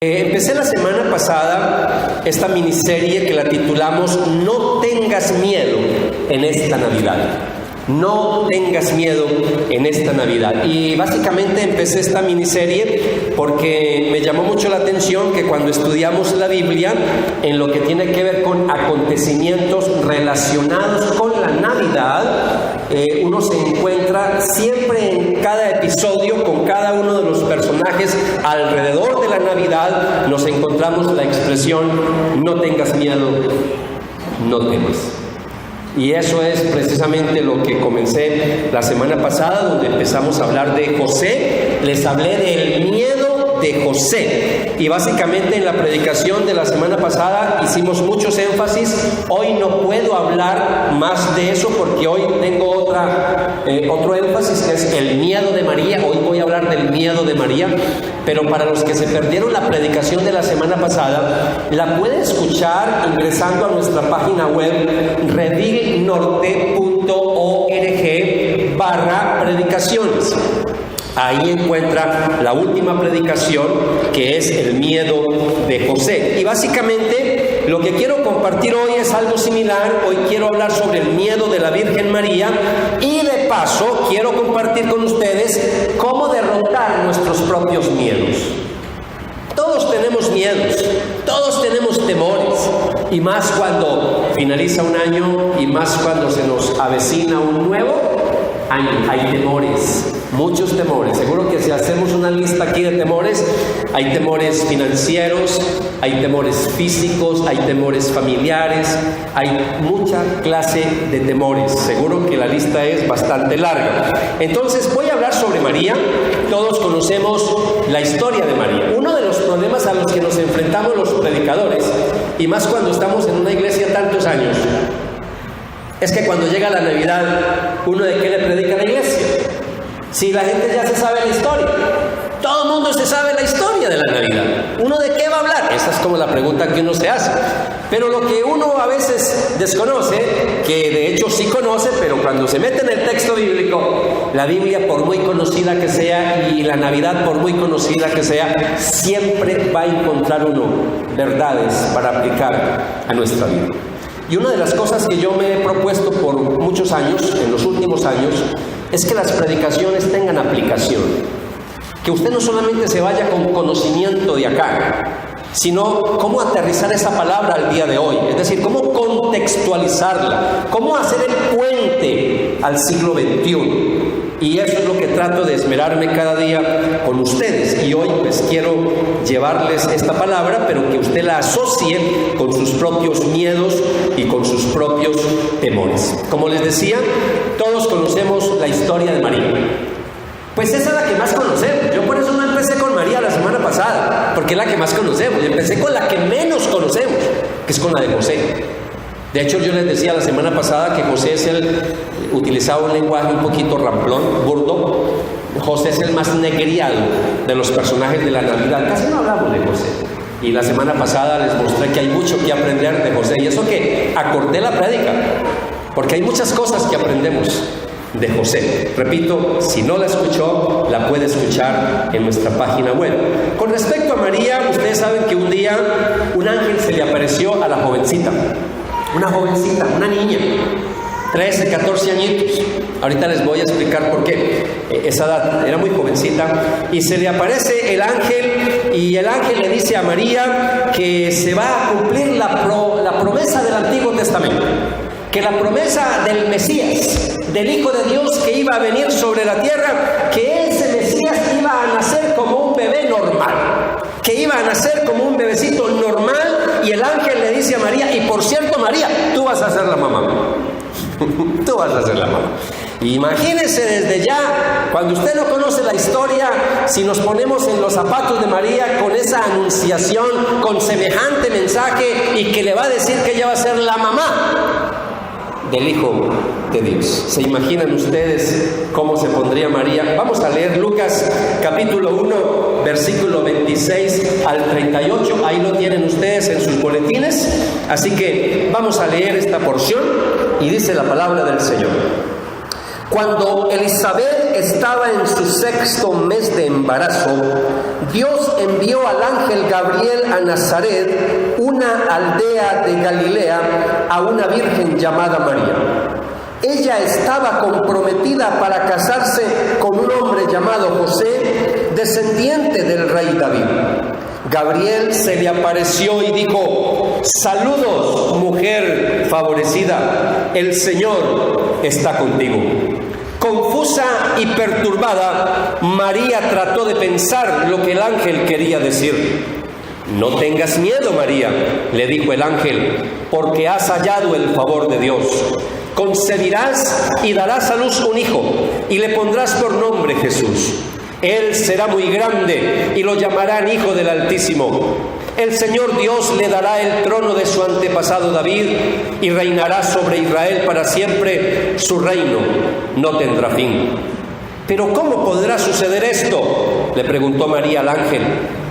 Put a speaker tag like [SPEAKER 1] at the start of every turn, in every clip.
[SPEAKER 1] Empecé la semana pasada esta miniserie que la titulamos No tengas miedo en esta Navidad. No tengas miedo en esta Navidad. Y básicamente empecé esta miniserie porque me llamó mucho la atención que cuando estudiamos la Biblia, en lo que tiene que ver con acontecimientos relacionados con la Navidad, uno se encuentra siempre en cada episodio con cada uno de los personajes alrededor de la Navidad, nos encontramos la expresión no tengas miedo, no temas. Y eso es precisamente lo que comencé la semana pasada, donde empezamos a hablar de José. Les hablé del miedo de José. Y básicamente en la predicación de la semana pasada hicimos muchos énfasis. Hoy no puedo hablar más de eso porque hoy tengo otro énfasis, que es el miedo de María. Hoy voy a hablar del miedo de María. Pero para los que se perdieron la predicación de la semana pasada, la pueden escuchar ingresando a nuestra página web redilnorte.org/predicaciones. Ahí encuentra la última predicación, que es el miedo de José. Y básicamente lo que quiero compartir hoy es algo similar. Hoy quiero hablar sobre el miedo de la Virgen María y de paso quiero compartir con ustedes cómo derrotar nuestros propios miedos. Todos tenemos miedos, todos tenemos temores, y más cuando finaliza un año y más cuando se nos avecina un nuevo año. Hay temores, muchos temores. Seguro que si hacemos una lista aquí de temores, hay temores financieros, hay temores físicos, hay temores familiares, hay mucha clase de temores. Seguro que la lista es bastante larga. Entonces voy a hablar sobre María. Todos conocemos la historia de María. Uno de los problemas a los que nos enfrentamos los predicadores, y más cuando estamos en una iglesia tantos años, es que cuando llega la Navidad, ¿uno de qué le predica a la iglesia? Si la gente ya se sabe la historia, todo el mundo se sabe la historia de la Navidad, ¿uno de qué va a hablar? Esa es como la pregunta que uno se hace. Pero lo que uno a veces desconoce, que de hecho sí conoce, pero cuando se mete en el texto bíblico, la Biblia, por muy conocida que sea, y la Navidad, por muy conocida que sea, siempre va a encontrar uno verdades para aplicar a nuestra vida. Y una de las cosas que yo me he propuesto por muchos años, en los últimos años, es que las predicaciones tengan aplicación. Que usted no solamente se vaya con conocimiento de acá, sino cómo aterrizar esa palabra al día de hoy. Es decir, cómo contextualizarla, cómo hacer el puente al siglo XXI. Y eso es lo que trato de esmerarme cada día con ustedes. Y hoy pues quiero llevarles esta palabra, pero que usted la asocie con sus propios miedos y con sus propios temores. Como les decía, todos conocemos la historia de María. Pues esa es la que más conocemos. Yo por eso no empecé con María la semana pasada, porque es la que más conocemos. Yo empecé con la que menos conocemos, que es con la de José. De hecho, yo les decía la semana pasada que José utilizaba un lenguaje un poquito ramplón, burdo. José es el más negriado de los personajes de la Navidad. Casi no hablamos de José. Y la semana pasada les mostré que hay mucho que aprender de José. Y eso que acorté la prédica, porque hay muchas cosas que aprendemos de José. Repito, si no la escuchó, la puede escuchar en nuestra página web. Con respecto a María, ustedes saben que un día un ángel se le apareció a la jovencita. Una jovencita, una niña, 13, 14 añitos. Ahorita les voy a explicar por qué. Esa edad, era muy jovencita. Y se le aparece el ángel, y el ángel le dice a María que se va a cumplir la promesa del Antiguo Testamento. Que la promesa del Mesías, del Hijo de Dios que iba a venir sobre la tierra, que ese Mesías iba a nacer como un bebé normal, que iba a nacer como un bebecito normal. Y el ángel le dice a María, y por cierto, María, tú vas a ser la mamá. Tú vas a ser la mamá. Imagínense desde ya, cuando usted no conoce la historia, si nos ponemos en los zapatos de María con esa anunciación, con semejante mensaje, y que le va a decir que ella va a ser la mamá del Hijo de Dios. ¿Se imaginan ustedes cómo se pondría María? Vamos a leer Lucas capítulo 1, versículo 26 al 38. Ahí lo tienen ustedes en sus boletines. Así que vamos a leer esta porción y dice la palabra del Señor. Cuando Elizabeth estaba en su 6º mes de embarazo, Dios envió al ángel Gabriel a Nazaret, una aldea de Galilea, a una virgen llamada María. Ella estaba comprometida para casarse con un hombre llamado José, descendiente del rey David. Gabriel se le apareció y dijo: saludos, mujer favorecida, el Señor está contigo. Confusa y perturbada, María trató de pensar lo que el ángel quería decir. No tengas miedo, María, le dijo el ángel, porque has hallado el favor de Dios. Concebirás y darás a luz un hijo, y le pondrás por nombre Jesús. Él será muy grande y lo llamarán Hijo del Altísimo. El Señor Dios le dará el trono de su antepasado David y reinará sobre Israel para siempre. Su reino no tendrá fin. ¿Pero cómo podrá suceder esto?, le preguntó María al ángel.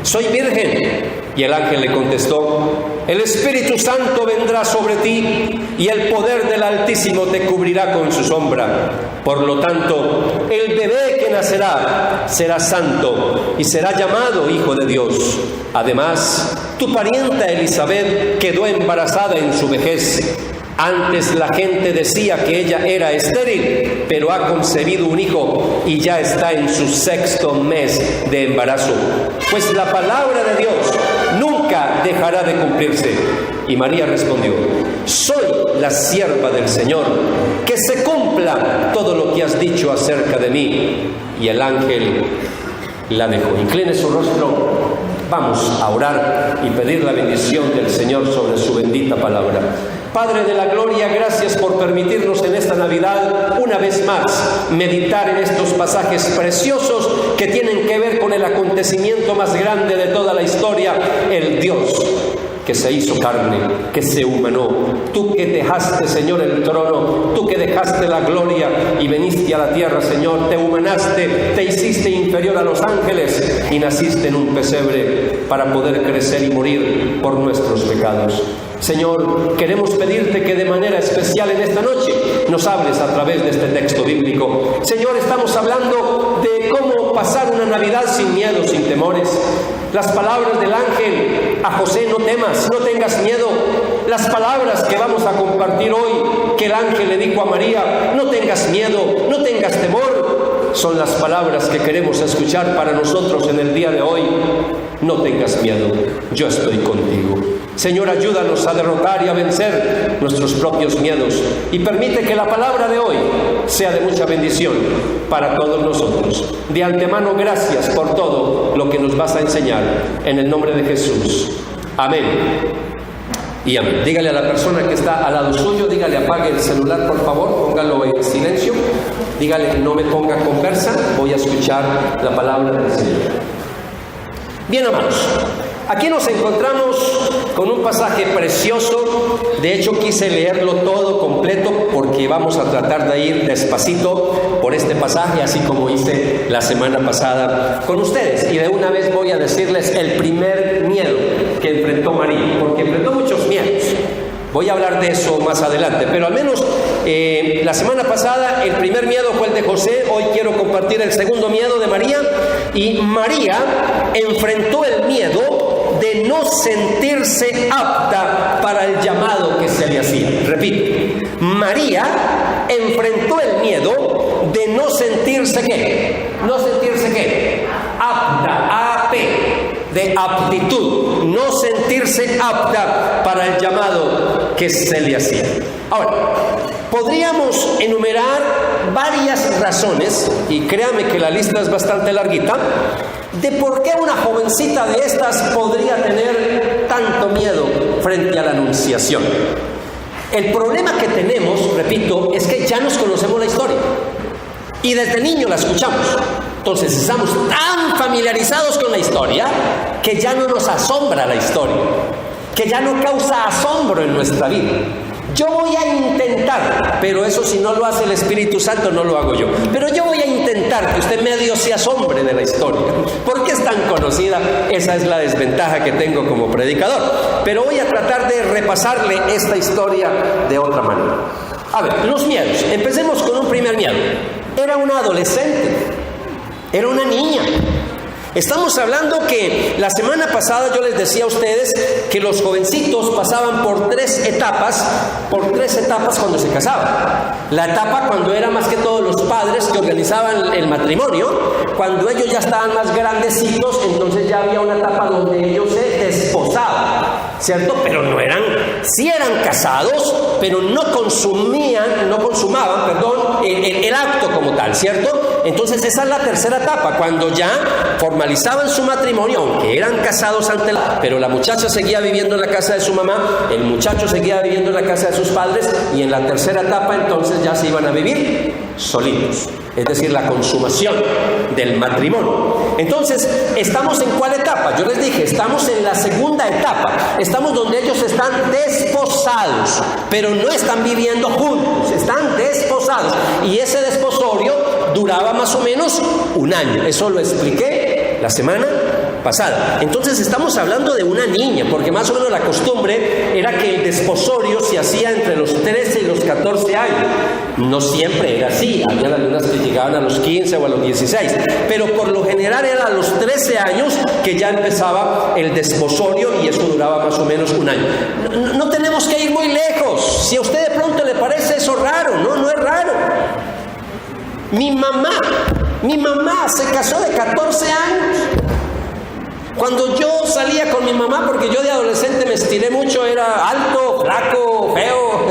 [SPEAKER 1] Soy virgen. Y el ángel le contestó: el Espíritu Santo vendrá sobre ti y el poder del Altísimo te cubrirá con su sombra. Por lo tanto, el bebé que nacerá será santo y será llamado Hijo de Dios. Además, tu parienta Elizabeth quedó embarazada en su vejez. Antes la gente decía que ella era estéril, pero ha concebido un hijo y ya está en su 6º mes de embarazo. Pues la palabra de Dios nunca dejará de cumplirse. Y María respondió: soy la sierva del Señor, que se cumpla todo lo que has dicho acerca de mí. Y el ángel la dejó. Incline su rostro. Vamos a orar y pedir la bendición del Señor sobre su bendita palabra. Padre de la gloria, gracias por permitirnos en esta Navidad una vez más meditar en estos pasajes preciosos que tienen que ver con el acontecimiento más grande de toda la historia, el Dios que se hizo carne, que se humanó. Tú que dejaste, Señor, el trono, tú que dejaste la gloria y viniste a la tierra, Señor, te humanaste, te hiciste inferior a los ángeles y naciste en un pesebre para poder crecer y morir por nuestros pecados. Señor, queremos pedirte que de manera especial en esta noche nos hables a través de este texto bíblico. Señor, estamos hablando de cómo pasar una Navidad sin miedo, sin temores. Las palabras del ángel a José: no temas, no tengas miedo. Las palabras que vamos a compartir hoy, que el ángel le dijo a María: no tengas miedo, no tengas temor, son las palabras que queremos escuchar para nosotros en el día de hoy. No tengas miedo, yo estoy contigo. Señor, ayúdanos a derrotar y a vencer nuestros propios miedos y permite que la palabra de hoy sea de mucha bendición para todos nosotros. De antemano, gracias por todo lo que nos vas a enseñar. En el nombre de Jesús. Amén y amén. Dígale a la persona que está al lado suyo, dígale: apague el celular, por favor, póngalo en silencio. Dígale: no me ponga conversa, voy a escuchar la palabra del Señor. Bien, amados, aquí nos encontramos con un pasaje precioso. De hecho, quise leerlo todo completo porque vamos a tratar de ir despacito por este pasaje, así como hice la semana pasada con ustedes. Y de una vez voy a decirles el primer miedo que enfrentó María, porque enfrentó muchos miedos. Voy a hablar de eso más adelante, pero al menos la semana pasada el primer miedo fue el de José. Hoy quiero compartir el segundo miedo de María. Y María enfrentó el miedo de no sentirse apta para el llamado que se le hacía. Repito, María enfrentó el miedo de no sentirse ¿qué? No sentirse ¿qué? Apta, AP, de aptitud, no sentirse apta para el llamado que se le hacía. Ahora, podríamos enumerar varias razones, y créame que la lista es bastante larguita, de por qué una jovencita de estas podría tener tanto miedo frente a la anunciación. El problema que tenemos, repito, es que ya nos conocemos la historia y desde niño la escuchamos. Entonces estamos tan familiarizados con la historia que ya no nos asombra la historia, que ya no causa asombro en nuestra vida. Yo voy a intentar, pero eso si no lo hace el Espíritu Santo no lo hago yo, pero yo voy a intentar que usted medio se asombre de la historia. ¿Por qué es tan conocida? Esa es la desventaja que tengo como predicador, pero voy a tratar de repasarle esta historia de otra manera. A ver, los miedos. Empecemos con un primer miedo. Era una adolescente, era una niña. Estamos hablando que la semana pasada yo les decía a ustedes que los jovencitos pasaban por tres etapas cuando se casaban. La etapa cuando era más que todo los padres que organizaban el matrimonio. Cuando ellos ya estaban más grandecitos, entonces ya había una etapa donde ellos se desposaban, ¿cierto? Pero sí eran casados, pero no consumaban, el acto como tal, ¿cierto? Entonces esa es la tercera etapa, cuando ya formalizaban su matrimonio, aunque eran casados pero la muchacha seguía viviendo en la casa de su mamá, el muchacho seguía viviendo en la casa de sus padres, y en la tercera etapa entonces ya se iban a vivir solitos, es decir, la consumación del matrimonio. Entonces, ¿estamos en cuál etapa? Yo les dije, estamos en la segunda etapa, estamos donde ellos están desposados, pero no están viviendo juntos, están desposados, y ese desposorio duraba más o menos un año. Eso lo expliqué la semana pasada. Entonces estamos hablando de una niña, porque más o menos la costumbre era que el desposorio se hacía entre los 13 y los 14 años. No siempre era así, había algunas que llegaban a los 15 o a los 16, pero por lo general era a los 13 años que ya empezaba el desposorio, y eso duraba más o menos un año. No tenemos que ir muy lejos. Si a usted de pronto le parece eso raro, no es raro. Mi mamá se casó de 14 años. Cuando yo salía con mi mamá, porque yo de adolescente me estiré mucho, era alto, flaco, feo,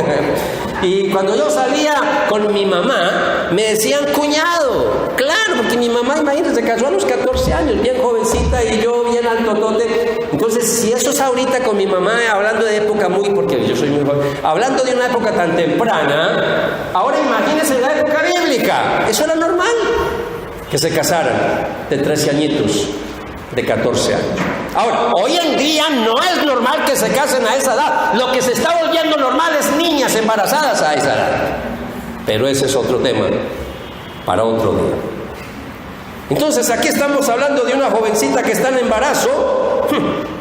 [SPEAKER 1] y cuando yo salía con mi mamá, me decían cuñado. Claro, porque mi mamá, imagínense, se casó a los 14 años, bien jovencita, y yo bien altotote. Entonces, si eso es ahorita con mi mamá, hablando de época porque yo soy muy joven, hablando de una época tan temprana, ahora imagínense la época bíblica. Eso era normal, que se casaran de 13 añitos, de 14 años. Ahora, hoy en día no es normal que se casen a esa edad. Lo que se está volviendo normal es niñas embarazadas a esa edad. Pero ese es otro tema para otro día. Entonces aquí estamos hablando de una jovencita que está en embarazo.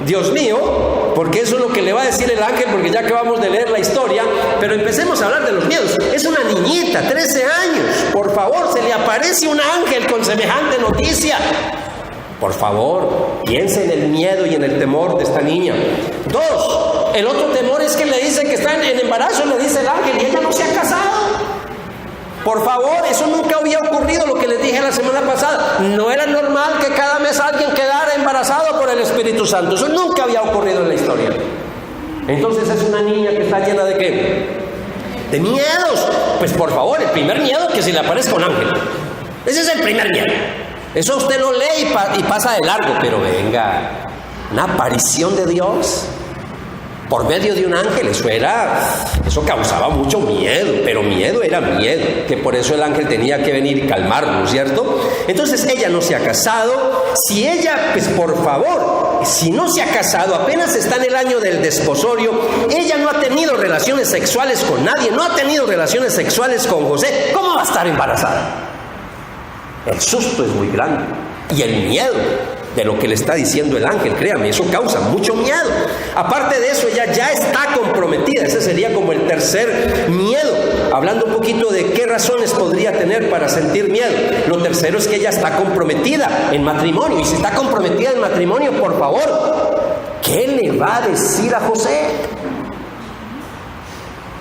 [SPEAKER 1] Dios mío, porque eso es lo que le va a decir el ángel, porque ya acabamos de leer la historia. Pero empecemos a hablar de los miedos. Es una niñita, 13 años. Por favor, se le aparece un ángel con semejante noticia. Por favor, piense en el miedo y en el temor de esta niña. 2, el otro temor es que le dicen que está en embarazo, le dice el ángel, y ella no se ha casado. Por favor, eso nunca había ocurrido, lo que les dije la semana pasada. No era normal que cada mes alguien quedara embarazado por el Espíritu Santo. Eso nunca había ocurrido en la historia. Entonces es una niña que está llena ¿de qué? De miedos. Pues por favor, el primer miedo es que se le aparezca un ángel. Ese es el primer miedo. Eso usted lo lee y pasa de largo, pero venga, una aparición de Dios por medio de un ángel, eso causaba mucho miedo, pero miedo era miedo, que por eso el ángel tenía que venir y calmarlo, ¿cierto? Entonces ella no se ha casado. Si ella, pues por favor, si no se ha casado, apenas está en el año del desposorio, ella no ha tenido relaciones sexuales con nadie, no ha tenido relaciones sexuales con José, ¿cómo va a estar embarazada? El susto es muy grande, y el miedo de lo que le está diciendo el ángel, créame, eso causa mucho miedo. Aparte de eso, ella ya está comprometida. Ese sería como el tercer miedo, hablando un poquito de qué razones podría tener para sentir miedo. Lo tercero es que ella está comprometida en matrimonio, y si está comprometida en matrimonio, por favor, ¿qué le va a decir a José?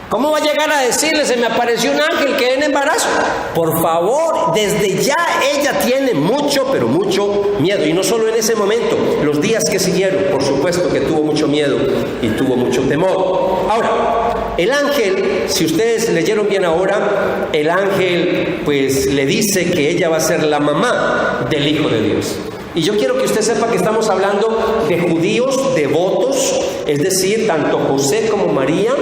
[SPEAKER 1] ¿Cómo va a llegar a decirle, se me apareció un ángel, quedé en embarazo? Por favor, desde ya ella tiene mucho, pero mucho miedo. Y no solo en ese momento, los días que siguieron, por supuesto que tuvo mucho miedo y tuvo mucho temor. Ahora, el ángel, si ustedes leyeron bien ahora, el ángel pues le dice que ella va a ser la mamá del Hijo de Dios. Y yo quiero que usted sepa que estamos hablando de judíos devotos, es decir, tanto José como María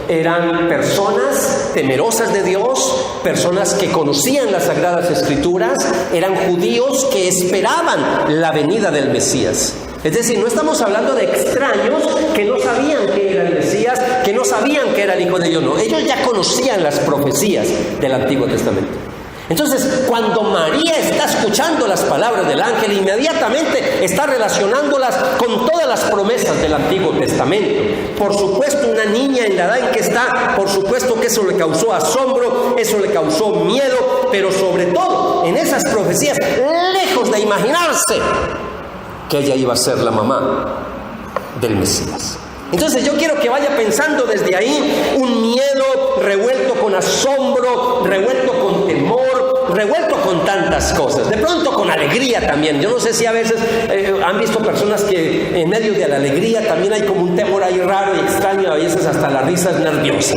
[SPEAKER 1] eran personas temerosas de Dios, personas que conocían las Sagradas Escrituras, eran judíos que esperaban la venida del Mesías. Es decir, no estamos hablando de extraños que no sabían que era el Mesías, que no sabían que era el Hijo de Dios, no. Ellos ya conocían las profecías del Antiguo Testamento. Entonces, cuando María está escuchando las palabras del ángel, inmediatamente está relacionándolas con todas las promesas del Antiguo Testamento. Por supuesto, una niña en la edad en que está, por supuesto que eso le causó asombro, eso le causó miedo, pero sobre todo, en esas profecías, lejos de imaginarse que ella iba a ser la mamá del Mesías. Entonces yo quiero que vaya pensando desde ahí un miedo revuelto con asombro, revuelto con temor, revuelto con tantas cosas, de pronto con alegría también. Yo no sé si a veces han visto personas que en medio de la alegría también hay como un temor ahí raro y extraño, a veces hasta la risa es nerviosa.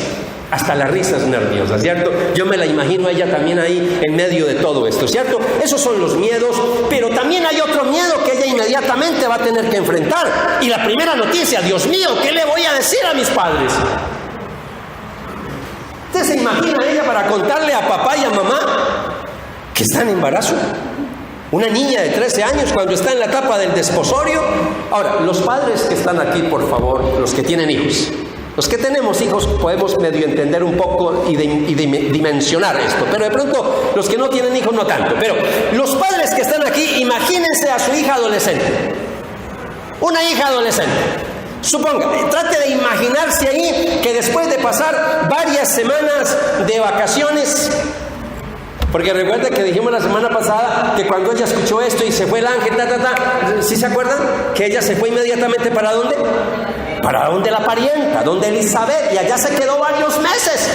[SPEAKER 1] Hasta la risa es nerviosa, ¿cierto? Yo me la imagino a ella también ahí en medio de todo esto, ¿cierto? Esos son los miedos, pero también hay otro miedo que ella inmediatamente va a tener que enfrentar. Y la primera noticia, Dios mío, ¿qué le voy a decir a mis padres? ¿Usted se imagina ella para contarle a papá y a mamá que está en embarazo? Una niña de 13 años cuando está en la etapa del desposorio. Ahora, los padres que están aquí, por favor, los que tienen hijos. Los que tenemos hijos podemos medio entender un poco y dimensionar esto, pero de pronto los que no tienen hijos no tanto. Pero los padres que están aquí, imagínense a su hija adolescente. Una hija adolescente. Suponga, trate de imaginarse ahí que después de pasar varias semanas de vacaciones, porque recuerda que dijimos la semana pasada que cuando ella escuchó esto y se fue el ángel, ¿sí se acuerdan? Que ella se fue inmediatamente ¿para dónde? Para donde la parienta, donde Elizabeth, y allá se quedó varios meses.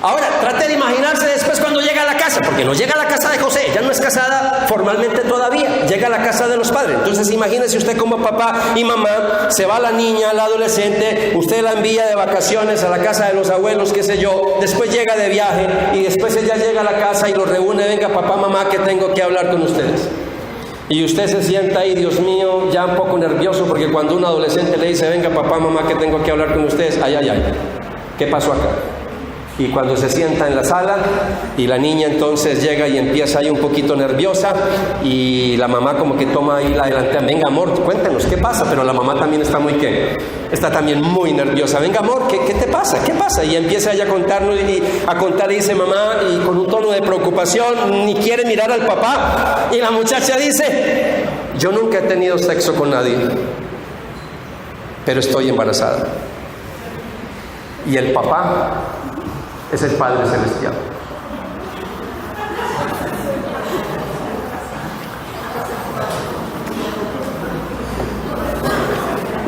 [SPEAKER 1] Ahora, trate de imaginarse después cuando llega a la casa, porque no llega a la casa de José, ella no es casada formalmente todavía, llega a la casa de los padres. Entonces imagínese usted como papá y mamá, se va la niña, la adolescente, usted la envía de vacaciones a la casa de los abuelos, qué sé yo, después llega de viaje y después ella llega a la casa y los reúne, venga papá, mamá, que tengo que hablar con ustedes. Y usted se sienta ahí, Dios mío, ya un poco nervioso, porque cuando un adolescente le dice, venga papá, mamá, que tengo que hablar con ustedes, ay, ¿qué pasó acá? Y cuando se sienta en la sala, y la niña entonces llega y empieza ahí un poquito nerviosa, y la mamá como que toma ahí la delantera, venga amor, cuéntanos, ¿qué pasa? Pero la mamá también está está también muy nerviosa, venga amor, ¿qué te pasa? ¿Qué pasa? Y empieza ella a contarnos, y dice mamá, y con un tono de preocupación, ni quiere mirar al papá, y la muchacha dice, yo nunca he tenido sexo con nadie, pero estoy embarazada. Y el papá es el Padre Celestial.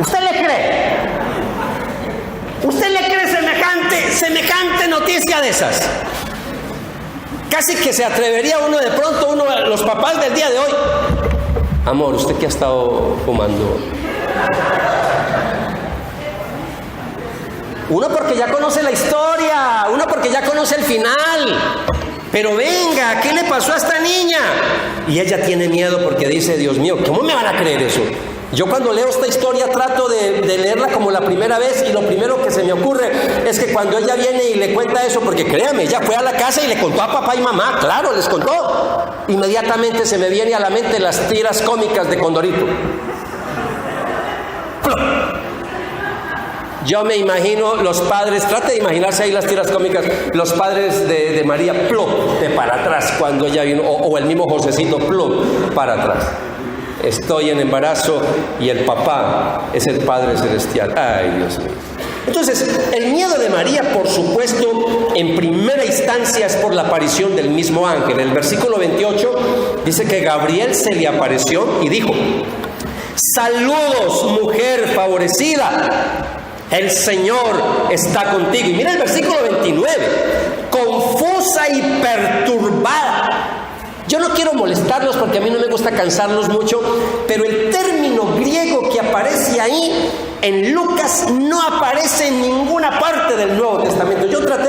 [SPEAKER 1] ¿Usted le cree? ¿Usted le cree semejante noticia de esas? Casi que se atrevería uno de pronto, los papás del día de hoy. Amor, ¿usted qué ha estado fumando? Uno porque ya conoce la historia, uno porque ya conoce el final. Pero venga, ¿qué le pasó a esta niña? Y ella tiene miedo porque dice, Dios mío, ¿cómo me van a creer eso? Yo cuando leo esta historia trato de leerla como la primera vez, y lo primero que se me ocurre es que cuando ella viene y le cuenta eso, porque créame, ella fue a la casa y le contó a papá y mamá, claro, les contó. Inmediatamente se me viene a la mente las tiras cómicas de Condorito. Yo me imagino los padres, trate de imaginarse ahí las tiras cómicas, los padres de María, plop, de para atrás cuando ella vino, o el mismo Josecito, plop, para atrás. Estoy en embarazo y el papá es el Padre Celestial. Ay, Dios mío. Entonces, el miedo de María, por supuesto, en primera instancia es por la aparición del mismo ángel. En el versículo 28 dice que Gabriel se le apareció y dijo, saludos, mujer favorecida, el Señor está contigo. Y mira el versículo 29, confusa y perturbada. Yo no quiero molestarlos porque a mí no me gusta cansarlos mucho, pero el término griego que aparece ahí en Lucas no aparece en ninguna parte del Nuevo Testamento. Yo traté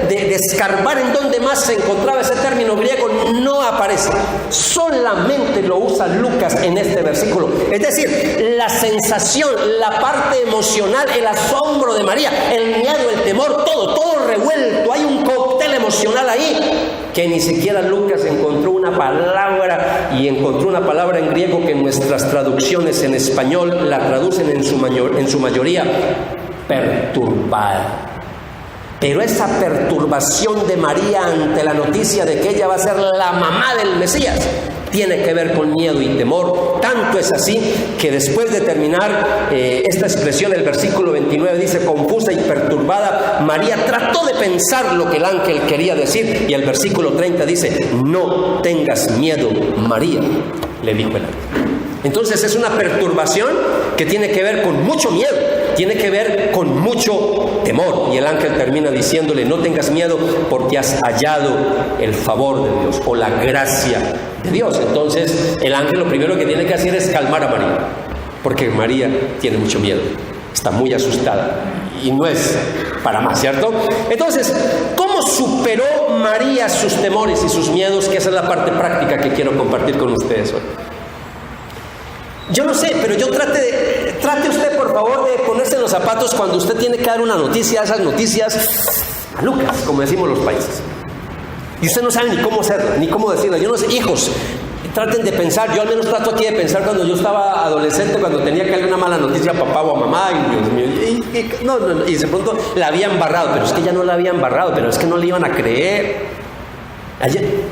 [SPEAKER 1] de escarbar en donde más se encontraba ese término griego, no aparece. Solamente lo usa Lucas en este versículo. Es decir, la sensación, la parte emocional, el asombro de María, el miedo, el temor, todo revuelto. Hay un cóctel emocional ahí que ni siquiera Lucas encontró una palabra, y encontró una palabra en griego que nuestras traducciones en español la traducen en su mayoría perturbada. Pero esa perturbación de María ante la noticia de que ella va a ser la mamá del Mesías tiene que ver con miedo y temor. Tanto es así que después de terminar esta expresión, el versículo 29 dice: confusa y perturbada, María trató de pensar lo que el ángel quería decir, y el versículo 30 dice: no tengas miedo, María, le dijo el ángel. Entonces es una perturbación que tiene que ver con mucho miedo, tiene que ver con mucho temor. Y el ángel termina diciéndole: no tengas miedo porque has hallado el favor de Dios o la gracia de Dios. Entonces el ángel lo primero que tiene que hacer es calmar a María, porque María tiene mucho miedo, está muy asustada y no es para más, ¿cierto? Entonces, ¿cómo superó María sus temores y sus miedos? Que esa es la parte práctica que quiero compartir con ustedes hoy. Yo no sé, pero trate usted por favor de ponerse en los zapatos cuando usted tiene que dar una noticia, esas noticias malucas, como decimos los países. Y usted no sabe ni cómo hacerla, ni cómo decirla. Yo no sé, hijos, traten de pensar. Yo al menos trato aquí de pensar cuando yo estaba adolescente, cuando tenía que darle una mala noticia a papá o a mamá, y Dios mío, y de pronto la había embarrado, pero es que ya no la había embarrado, pero es que no le iban a creer.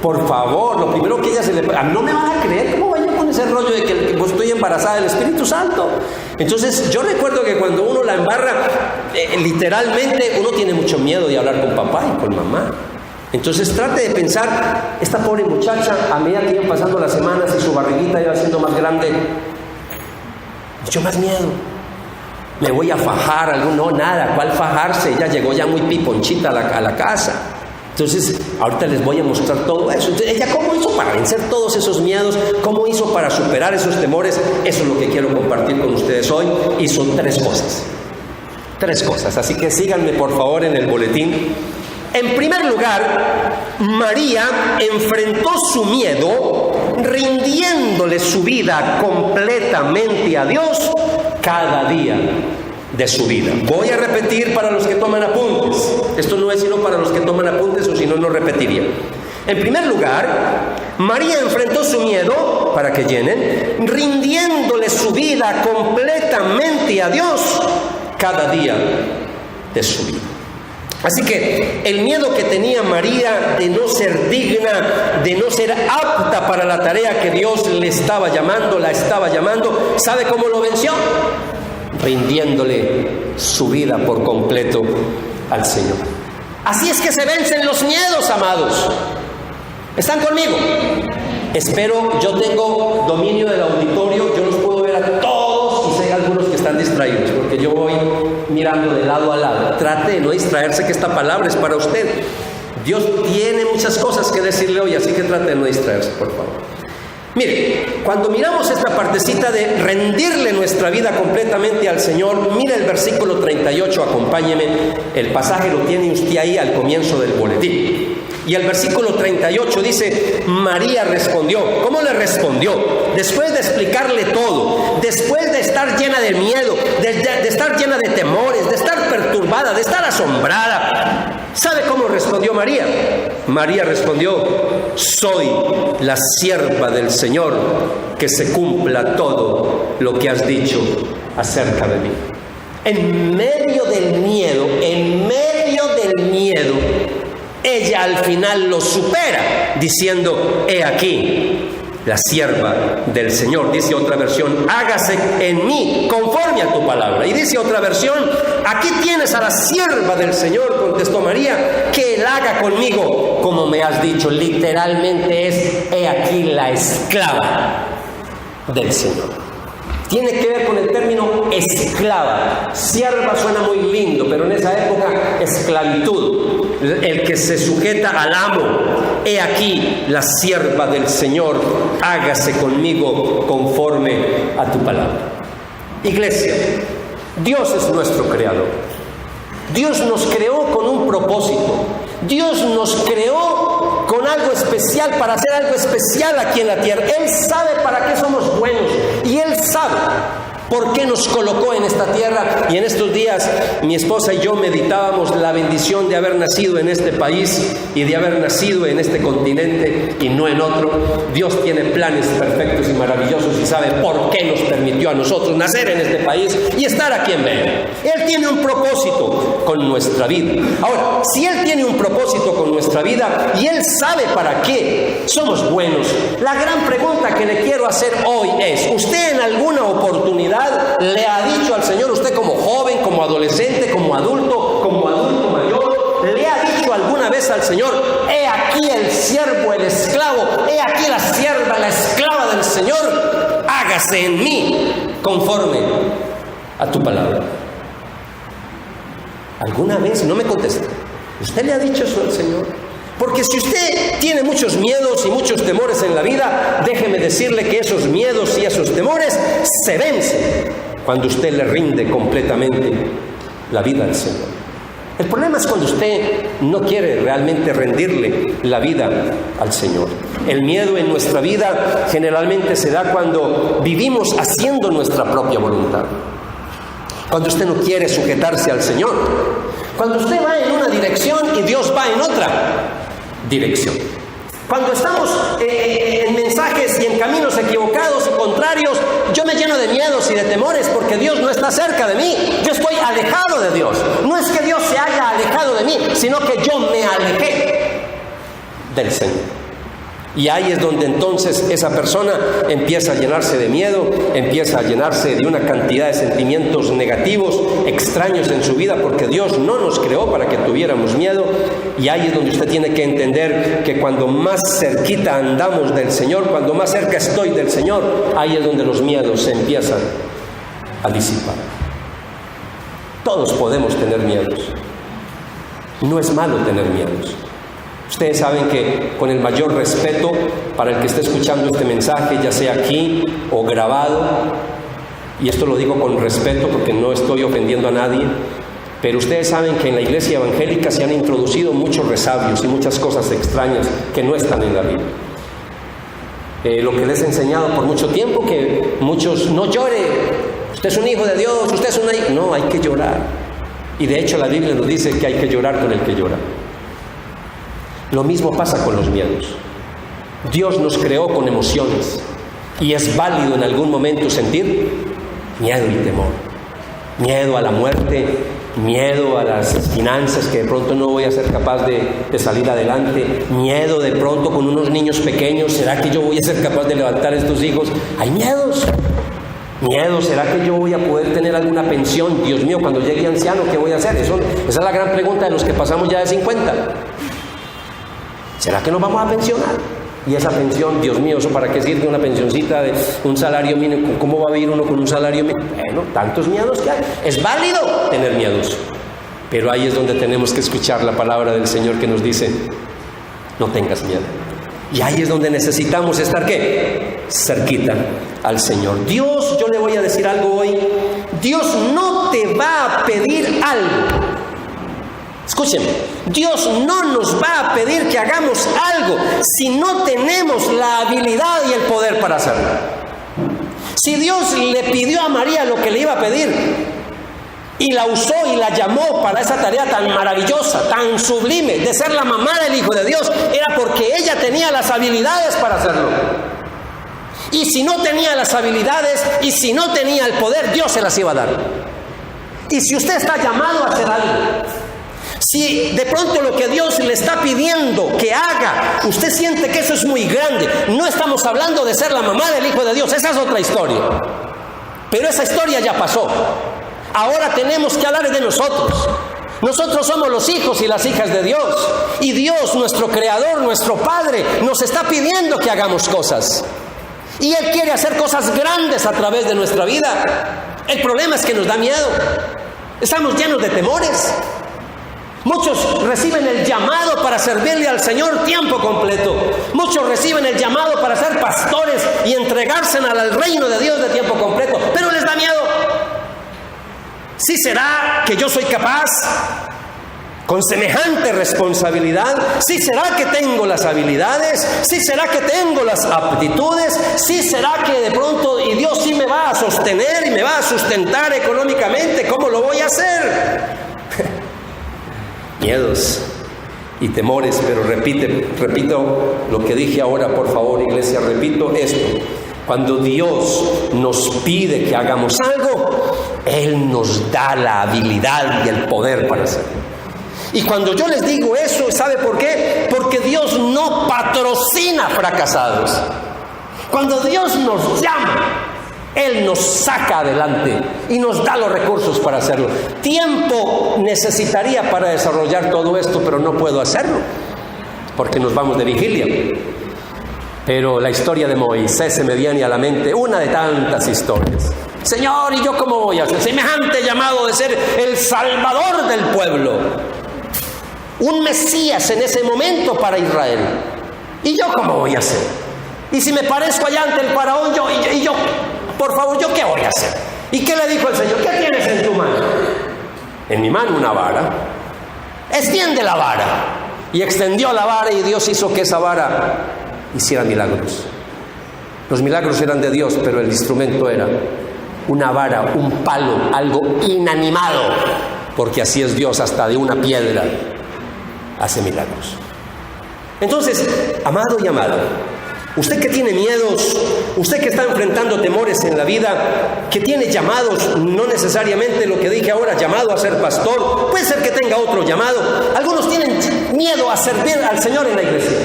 [SPEAKER 1] Por favor, lo primero que ella no me van a creer, ¿cómo vayan con ese rollo de que estoy embarazada del Espíritu Santo? Entonces yo recuerdo que cuando uno la embarra, literalmente uno tiene mucho miedo de hablar con papá y con mamá. Entonces trate de pensar, esta pobre muchacha, a medida que iban pasando las semanas y su barriguita iba siendo más grande, mucho más miedo. Me voy a fajar, no, nada, ¿cuál fajarse? Ella llegó ya muy piponchita a la casa. Entonces, ahorita les voy a mostrar todo eso. Entonces, ella, ¿cómo hizo para vencer todos esos miedos? ¿Cómo hizo para superar esos temores? Eso es lo que quiero compartir con ustedes hoy. Y son tres cosas. Así que síganme, por favor, en el boletín. En primer lugar, María enfrentó su miedo rindiéndole su vida completamente a Dios cada día de su vida. Voy a repetir para los que toman apuntes. Esto no es sino para los que toman apuntes, o si no, no repetiría. En primer lugar, María enfrentó su miedo, para que llenen, rindiéndole su vida completamente a Dios cada día de su vida. Así que el miedo que tenía María de no ser digna, de no ser apta para la tarea que Dios la estaba llamando, ¿sabe cómo lo venció? Rindiéndole su vida por completo al Señor. Así es que se vencen los miedos, amados. ¿Están conmigo? Espero, yo tengo dominio del auditorio, yo los puedo ver a todos y sé algunos que están distraídos, porque yo voy mirando de lado a lado. Trate de no distraerse, que esta palabra es para usted. Dios tiene muchas cosas que decirle hoy, así que trate de no distraerse, por favor. Mire, cuando miramos esta partecita de rendirle nuestra vida completamente al Señor, mire el versículo 38, acompáñeme, el pasaje lo tiene usted ahí al comienzo del boletín. Y el versículo 38 dice: María respondió. ¿Cómo le respondió? Después de explicarle todo, después de estar llena de miedo, de estar llena de temores, de estar perturbada, de estar asombrada. ¿Sabe cómo respondió María? María respondió: soy la sierva del Señor, que se cumpla todo lo que has dicho acerca de mí. En medio del miedo, ella al final lo supera, diciendo: he aquí la sierva del Señor. Dice otra versión: hágase en mí conforme a tu palabra. Y dice otra versión: aquí tienes a la sierva del Señor, contestó María, que Él haga conmigo como me has dicho. Literalmente es: he aquí la esclava del Señor. Tiene que ver con el término esclava. Sierva suena muy lindo, pero en esa época esclavitud, el que se sujeta al amo. He aquí la sierva del Señor, hágase conmigo conforme a tu palabra. Iglesia, Dios es nuestro creador. Dios nos creó con un propósito. Dios nos creó con algo especial, para hacer algo especial aquí en la tierra. Él sabe para qué somos buenos, y Él sabe ¿Por qué nos colocó en esta tierra? Y en estos días mi esposa y yo meditábamos la bendición de haber nacido en este país y de haber nacido en este continente y no en otro. Dios tiene planes perfectos y maravillosos y sabe por qué nos permitió a nosotros nacer en este país y estar aquí en Belén. Él tiene un propósito con nuestra vida. Ahora, si Él tiene un propósito con nuestra vida y Él sabe para qué somos buenos, la gran pregunta que le quiero hacer hoy es: ¿usted en alguna oportunidad le ha dicho al Señor, usted como joven, como adolescente, como adulto mayor, le ha dicho alguna vez al Señor: he aquí el siervo, el esclavo, he aquí la sierva, la esclava del Señor, hágase en mí conforme a tu palabra? ¿Alguna vez? No me conteste. ¿Usted le ha dicho eso al Señor? Porque si usted tiene muchos miedos y muchos temores en la vida, déjeme decirle que esos miedos y esos temores se vencen cuando usted le rinde completamente la vida al Señor. El problema es cuando usted no quiere realmente rendirle la vida al Señor. El miedo en nuestra vida generalmente se da cuando vivimos haciendo nuestra propia voluntad. Cuando usted no quiere sujetarse al Señor. Cuando usted va en una dirección y Dios va en otra dirección. Cuando estamos en mensajes y en caminos equivocados y contrarios, yo me lleno de miedos y de temores porque Dios no está cerca de mí. Yo estoy alejado de Dios. No es que Dios se haya alejado de mí, sino que yo me alejé del Señor. Y ahí es donde entonces esa persona empieza a llenarse de miedo, empieza a llenarse de una cantidad de sentimientos negativos, extraños en su vida, porque Dios no nos creó para que tuviéramos miedo. Y ahí es donde usted tiene que entender que cuando más cerquita andamos del Señor, cuando más cerca estoy del Señor, ahí es donde los miedos se empiezan a disipar. Todos podemos tener miedos. No es malo tener miedos. Ustedes saben que con el mayor respeto para el que esté escuchando este mensaje, ya sea aquí o grabado, y esto lo digo con respeto porque no estoy ofendiendo a nadie, pero ustedes saben que en la iglesia evangélica se han introducido muchos resabios y muchas cosas extrañas que no están en la Biblia. Lo que les he enseñado por mucho tiempo, que muchos: no llore, usted es un hijo de Dios, usted es una hija. No, hay que llorar. Y de hecho la Biblia nos dice que hay que llorar con el que llora. Lo mismo pasa con los miedos. Dios nos creó con emociones y es válido en algún momento sentir miedo y temor. Miedo a la muerte, miedo a las finanzas, que de pronto no voy a ser capaz de salir adelante, miedo de pronto con unos niños pequeños: ¿será que yo voy a ser capaz de levantar a estos hijos? Hay miedos. Miedo: ¿será que yo voy a poder tener alguna pensión? Dios mío, cuando llegue anciano, ¿qué voy a hacer? Esa es la gran pregunta de los que pasamos ya de 50. ¿Será que nos vamos a pensionar? Y esa pensión, Dios mío, ¿eso para qué sirve? Una pensioncita de un salario mínimo. ¿Cómo va a vivir uno con un salario mínimo? Bueno, tantos miedos que hay. Es válido tener miedos. Pero ahí es donde tenemos que escuchar la palabra del Señor que nos dice: no tengas miedo. Y ahí es donde necesitamos estar, ¿qué? Cerquita al Señor. Dios, yo le voy a decir algo hoy. Dios no te va a pedir algo. Escúchenme, Dios no nos va a pedir que hagamos algo si no tenemos la habilidad y el poder para hacerlo. Si Dios le pidió a María lo que le iba a pedir y la usó y la llamó para esa tarea tan maravillosa, tan sublime de ser la mamá del Hijo de Dios, era porque ella tenía las habilidades para hacerlo. Y si no tenía las habilidades y si no tenía el poder, Dios se las iba a dar. Y si usted está llamado a hacer algo, si de pronto lo que Dios le está pidiendo que haga, usted siente que eso es muy grande, no estamos hablando de ser la mamá del Hijo de Dios, esa es otra historia. Pero esa historia ya pasó. Ahora tenemos que hablar de nosotros. Nosotros somos los hijos y las hijas de Dios. Y Dios, nuestro Creador, nuestro Padre, nos está pidiendo que hagamos cosas. Y Él quiere hacer cosas grandes a través de nuestra vida. El problema es que nos da miedo. Estamos llenos de temores. Muchos reciben el llamado para servirle al Señor tiempo completo. Muchos reciben el llamado para ser pastores y entregarse al reino de Dios de tiempo completo. Pero les da miedo. ¿Sí será que yo soy capaz? con semejante responsabilidad? ¿Sí será que tengo las habilidades? ¿Sí será que tengo las aptitudes? ¿Sí será que de pronto y Dios sí me va a sostener y me va a sustentar económicamente? ¿Cómo lo voy a hacer? Miedos y temores, pero repito lo que dije ahora, por favor, iglesia, repito esto. Cuando Dios nos pide que hagamos algo, Él nos da la habilidad y el poder para hacerlo. Y cuando yo les digo eso, ¿sabe por qué? Porque Dios no patrocina fracasados. Cuando Dios nos llama, Él nos saca adelante y nos da los recursos para hacerlo. Tiempo necesitaría para desarrollar todo esto, pero no puedo hacerlo, porque nos vamos de vigilia. Pero la historia de Moisés se me viene a la mente, una de tantas historias. Señor, ¿y yo cómo voy a hacer semejante llamado de ser el salvador del pueblo? Un Mesías en ese momento para Israel. ¿Y yo cómo voy a hacer? Y si me parezco allá ante el faraón, yo, por favor, ¿yo qué voy a hacer? ¿Y qué le dijo el Señor? ¿Qué tienes en tu mano? En mi mano una vara. Extiende la vara. Y extendió la vara y Dios hizo que esa vara hiciera milagros. Los milagros eran de Dios, pero el instrumento era una vara, un palo, algo inanimado, porque así es Dios, hasta de una piedra hace milagros. Entonces, amado y amada, usted que tiene miedos, usted que está enfrentando temores en la vida, que tiene llamados, no necesariamente lo que dije ahora, llamado a ser pastor, puede ser que tenga otro llamado. Algunos tienen miedo a servir al Señor en la iglesia.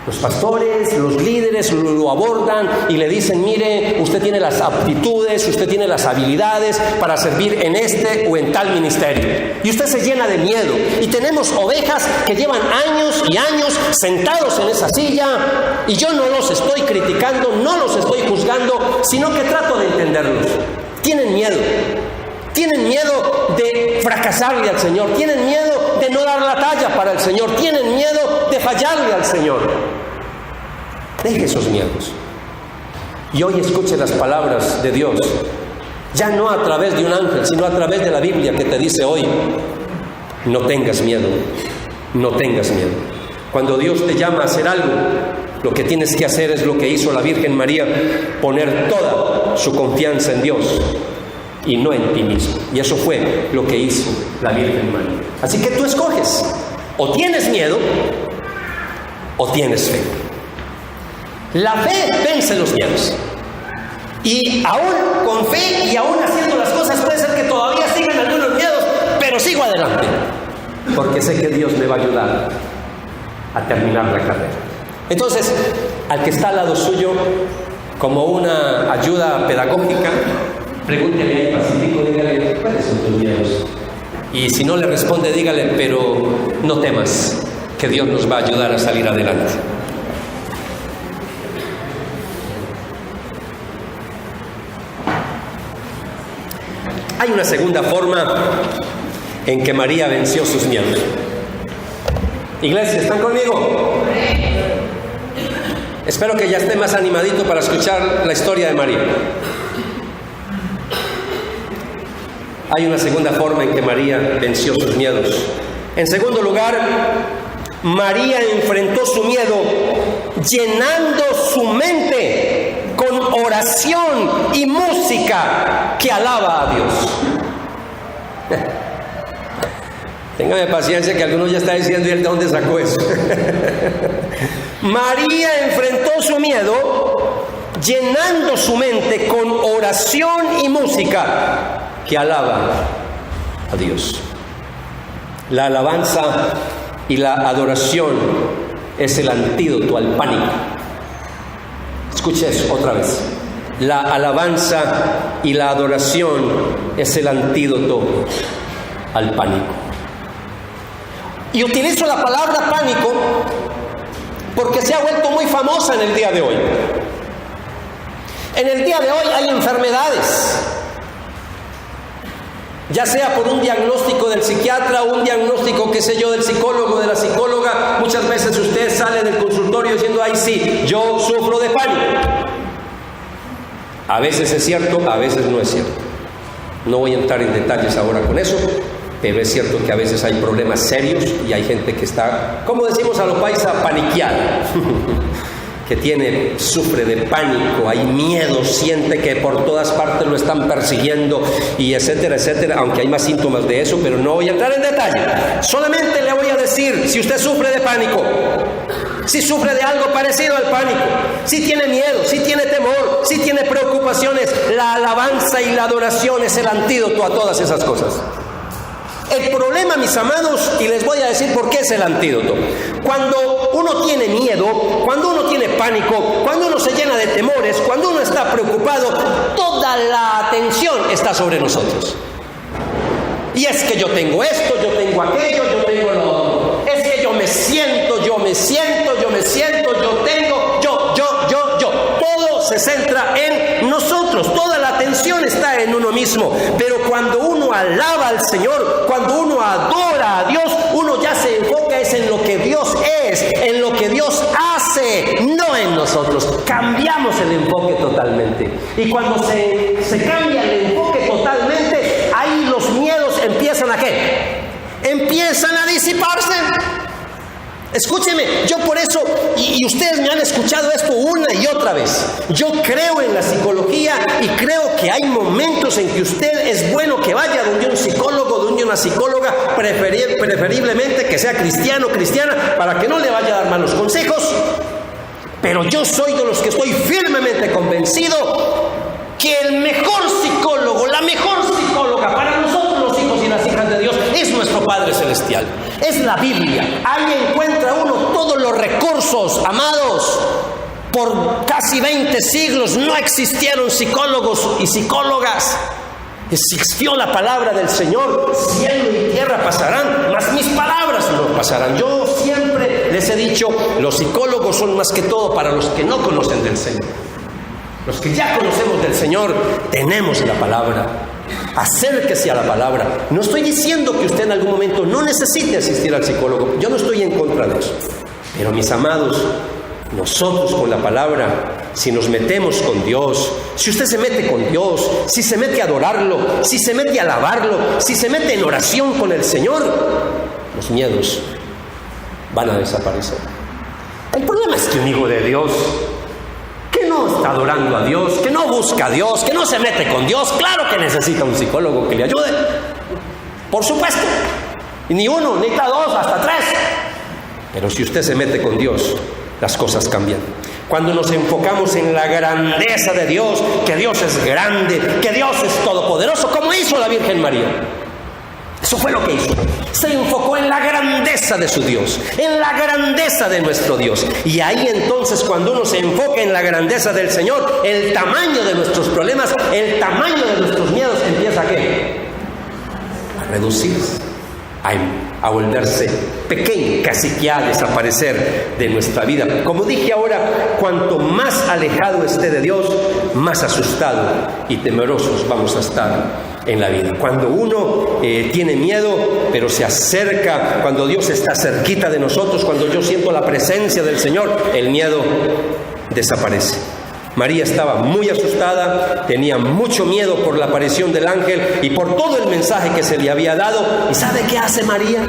[SPEAKER 1] Los pastores, los líderes lo abordan y le dicen, mire, usted tiene las aptitudes, usted tiene las habilidades para servir en este o en tal ministerio. Y usted se llena de miedo. Y tenemos ovejas que llevan años y años sentados en esa silla, y yo no los estoy criticando, no los estoy juzgando, sino que trato de entenderlos. Tienen miedo. Tienen miedo de fracasarle al Señor, tienen miedo de no dar la talla para el Señor, tienen miedo de fallarle al Señor. Deje esos miedos y hoy escuche las palabras de Dios, ya no a través de un ángel, sino a través de la Biblia, que te dice hoy: no tengas miedo, no tengas miedo. Cuando Dios te llama a hacer algo, lo que tienes que hacer es lo que hizo la Virgen María: poner toda su confianza en Dios y no en ti mismo. Y eso fue lo que hizo la Virgen María. Así que tú escoges: o tienes miedo o tienes fe. La fe vence los miedos, y aún con fe y aún haciendo las cosas, puede ser que todavía sigan algunos miedos, pero sigo adelante porque sé que Dios me va a ayudar a terminar la carrera. Entonces, al que está al lado suyo, como una ayuda pedagógica, pregúntele ahí pacífico, dígale: ¿cuáles son tus miedos? Y si no le responde, dígale: pero no temas, que Dios nos va a ayudar a salir adelante. Hay una segunda forma en que María venció sus miedos. Iglesia, ¿están conmigo? Espero que ya esté más animadito para escuchar la historia de María. Hay una segunda forma en que María venció sus miedos. En segundo lugar, María enfrentó su miedo llenando su mente con oración y música que alaba a Dios. Téngame paciencia, que algunos ya están diciendo: ¿y él de dónde sacó eso? María enfrentó su miedo llenando su mente con oración y música que alaba a Dios. La alabanza y la adoración es el antídoto al pánico. Escuche eso otra vez. La alabanza y la adoración es el antídoto al pánico. Y utilizo la palabra pánico porque se ha vuelto muy famosa en el día de hoy. En el día de hoy hay enfermedades, ya sea por un diagnóstico del psiquiatra o un diagnóstico, qué sé yo, del psicólogo, de la psicóloga. Muchas veces usted sale del consultorio diciendo: ay, sí, yo sufro de pánico. A veces es cierto, a veces no es cierto. No voy a entrar en detalles ahora con eso, pero es cierto que a veces hay problemas serios y hay gente que está, como decimos a los paisas, paniqueada, que sufre de pánico, hay miedo, siente que por todas partes lo están persiguiendo y etcétera, etcétera, aunque hay más síntomas de eso, pero no voy a entrar en detalle. Solamente le voy a decir, si usted sufre de pánico, si sufre de algo parecido al pánico, si tiene miedo, si tiene temor, si tiene preocupaciones, la alabanza y la adoración es el antídoto a todas esas cosas. El problema, mis amados, y les voy a decir por qué es el antídoto. Cuando uno tiene miedo, cuando uno tiene pánico, cuando uno se llena de temores, cuando uno está preocupado, toda la atención está sobre nosotros. Y es que yo tengo esto, yo tengo aquello, yo tengo lo otro. Es que yo tengo, Todo se centra en nosotros, toda la atención está en uno mismo. Pero cuando uno alaba al Señor, cuando uno adora a Dios, uno ya se enfoca es en lo que Dios es, en lo que Dios hace, no en nosotros. Cambiamos el enfoque totalmente. Y cuando se cambia el enfoque totalmente, ahí los miedos empiezan ¿a qué? Empiezan a disiparse. Escúcheme, yo por eso, y ustedes me han escuchado esto una y otra vez, yo creo en la psicología y creo que hay momentos en que usted es bueno que vaya donde un psicólogo, donde una psicóloga, preferiblemente que sea cristiano o cristiana, para que no le vaya a dar malos consejos. Pero yo soy de los que estoy firmemente convencido que el mejor psicólogo, la mejor psicóloga para nosotros los hijos y las hijas de Dios es nuestro Padre Celestial, es la Biblia. Ahí encuentra uno todos los recursos, amados. Por casi 20 siglos no existieron psicólogos y psicólogas. Existió la palabra del Señor. Cielo y tierra pasarán, mas mis palabras no pasarán. Yo siempre les he dicho, los psicólogos son más que todo para los que no conocen del Señor. Los que ya conocemos del Señor, tenemos la palabra. Acérquese a la palabra. No estoy diciendo que usted en algún momento no necesite asistir al psicólogo. Yo no estoy en contra de eso. Pero mis amados, nosotros con la palabra, si nos metemos con Dios, si usted se mete con Dios, si se mete a adorarlo, si se mete a alabarlo, si se mete en oración con el Señor, los miedos van a desaparecer. El problema es que un hijo de Dios que no está adorando a Dios, que no busca a Dios, que no se mete con Dios, claro que necesita un psicólogo que le ayude, por supuesto, y ni uno, ni dos, hasta 3. Pero si usted se mete con Dios, las cosas cambian. Cuando nos enfocamos en la grandeza de Dios, que Dios es grande, que Dios es todopoderoso, como hizo la Virgen María. Eso fue lo que hizo. Se enfocó en la grandeza de su Dios, en la grandeza de nuestro Dios. Y ahí entonces, cuando uno se enfoca en la grandeza del Señor, el tamaño de nuestros problemas, el tamaño de nuestros miedos empieza ¿a qué? A reducirse, a volverse pequeño, casi que a desaparecer de nuestra vida. Como dije ahora, cuanto más alejado esté de Dios, más asustado y temerosos vamos a estar en la vida. Cuando uno tiene miedo, pero se acerca, cuando Dios está cerquita de nosotros, cuando yo siento la presencia del Señor, el miedo desaparece. María estaba muy asustada, tenía mucho miedo por la aparición del ángel y por todo el mensaje que se le había dado. ¿Y sabe qué hace María?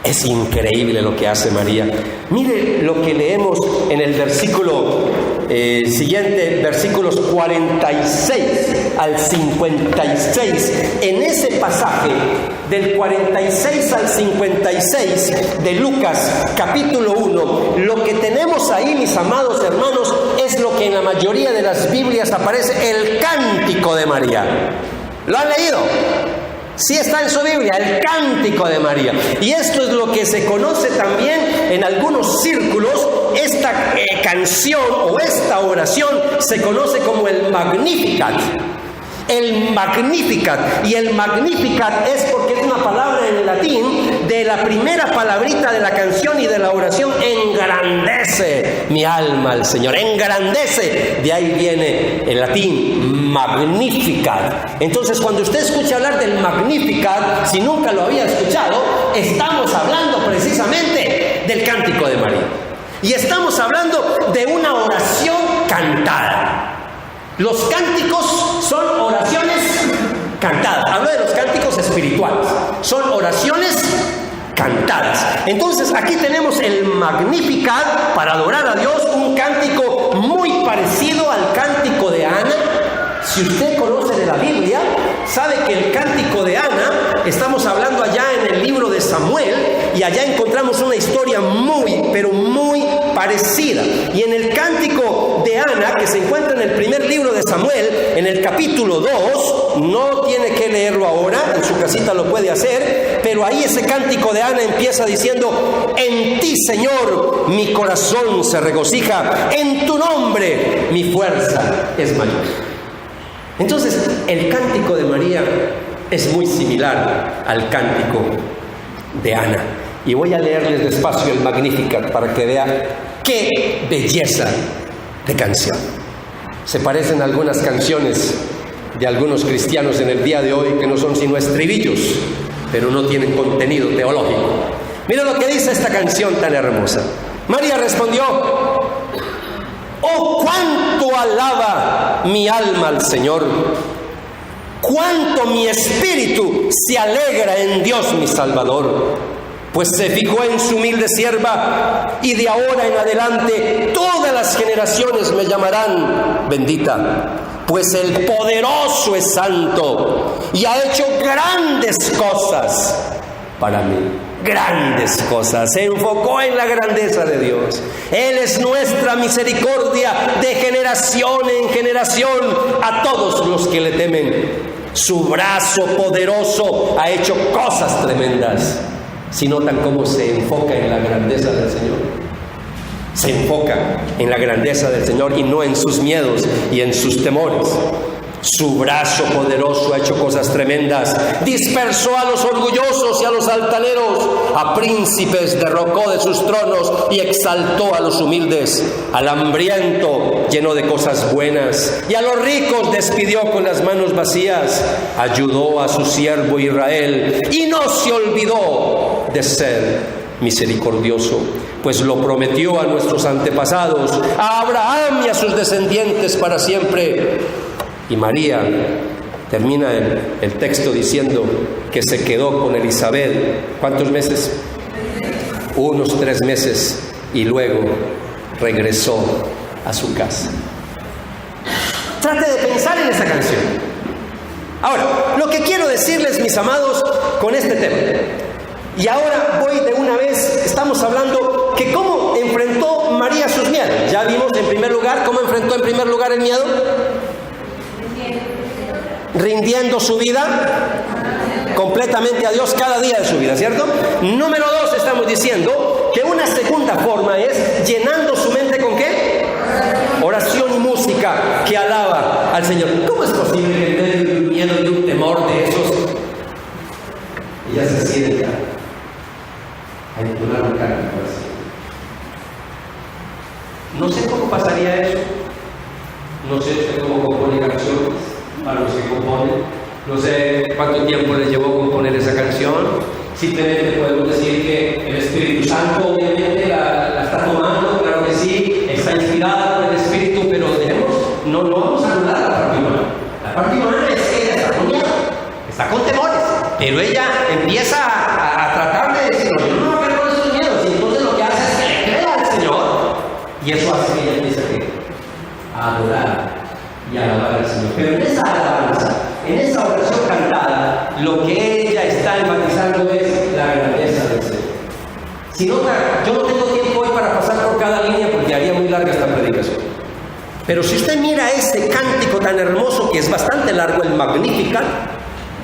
[SPEAKER 1] Es increíble lo que hace María. Mire lo que leemos en el versículo siguiente, versículos 46 al 56. En ese pasaje, del 46 al 56 de Lucas, capítulo 1, lo que tenemos ahí, mis amados hermanos, es lo que en la mayoría de las Biblias aparece, el cántico de María. ¿Lo han leído? Sí está en su Biblia, el cántico de María. Y esto es lo que se conoce también en algunos círculos. Esta canción o esta oración se conoce como el Magnificat. El Magnificat. Y el Magnificat es porque es una palabra en latín de la primera palabrita de la canción y de la oración. Engrandece mi alma al Señor. Engrandece. De ahí viene el latín Magnificat. Entonces, cuando usted escucha hablar del Magnificat, si nunca lo había escuchado, estamos hablando precisamente del cántico de María. Y estamos hablando de una oración cantada. Los cánticos son oraciones cantadas. Hablo de los cánticos espirituales. Son oraciones cantadas. Entonces aquí tenemos el Magnificat para adorar a Dios, un cántico muy parecido al cántico de Ana. Si usted conoce de la Biblia, sabe que el cántico de Ana, estamos hablando allá en el libro de Samuel, y allá encontramos una historia muy, pero muy parecida. Y en el cántico de Ana, que se encuentra en el primer libro de Samuel, en el capítulo 2, no tiene que leerlo ahora, en su casita lo puede hacer, pero ahí ese cántico de Ana empieza diciendo: en ti, Señor, mi corazón se regocija, en tu nombre mi fuerza es mayor. Entonces, el cántico de María es muy similar al cántico de Ana. Y voy a leerles despacio el Magnificat para que vean qué belleza de canción. Se parecen a algunas canciones de algunos cristianos en el día de hoy que no son sino estribillos, pero no tienen contenido teológico. Mira lo que dice esta canción tan hermosa. María respondió: oh, cuánto alaba mi alma al Señor, cuánto mi espíritu se alegra en Dios mi Salvador, pues se fijó en su humilde sierva, y de ahora en adelante todas las generaciones me llamarán bendita, pues el poderoso es santo y ha hecho grandes cosas para mí. Grandes cosas. Se enfocó en la grandeza de Dios. Él es nuestra misericordia de generación en generación a todos los que le temen. Su brazo poderoso ha hecho cosas tremendas. Si notan cómo se enfoca en la grandeza del Señor. Se enfoca en la grandeza del Señor y no en sus miedos y en sus temores. Su brazo poderoso ha hecho cosas tremendas. Dispersó a los orgullosos y a los altaneros. A príncipes derrocó de sus tronos y exaltó a los humildes. Al hambriento llenó de cosas buenas y a los ricos despidió con las manos vacías. Ayudó a su siervo Israel y no se olvidó de ser misericordioso, pues lo prometió a nuestros antepasados, a Abraham y a sus descendientes para siempre. Y María termina el texto diciendo que se quedó con Elizabeth. ¿Cuántos meses? Unos 3 meses, y luego regresó a su casa. Trate de pensar en esa canción. Ahora, lo que quiero decirles, mis amados, con este tema, y ahora voy de una vez, estamos hablando que cómo enfrentó María sus miedos. Ya vimos en primer lugar cómo enfrentó en primer lugar el miedo. Rindiendo su vida completamente a Dios cada día de su vida, ¿cierto? Número 2, estamos diciendo que una segunda forma es llenando su mente ¿con qué? Oración y música que alaba al Señor. ¿Cómo es posible que en medio de un miedo y un temor de esos ella se sienta a entonar un cántico así? No sé cómo pasaría eso. No sé cómo compone canciones para los que componen. No sé cuánto tiempo les llevó componer esa canción. Simplemente podemos decir que el Espíritu Santo obviamente la está tomando, claro que sí, está inspirada por el Espíritu, pero no vamos a anular la parte humana. La parte humana es que ella está con miedo, está con temores, pero ella empieza a tratar de decir: no, yo no me voy a con esos miedos, y entonces lo que hace es que le crea al Señor, y eso hace que ella empiece a adorar y alabar al Señor. Pero en esa alabanza, en esa oración cantada, lo que ella está enfatizando es la grandeza del Señor. Si nota, yo no tengo tiempo hoy para pasar por cada línea porque haría muy larga esta predicación. Pero si usted mira ese cántico tan hermoso, que es bastante largo, el Magnificat,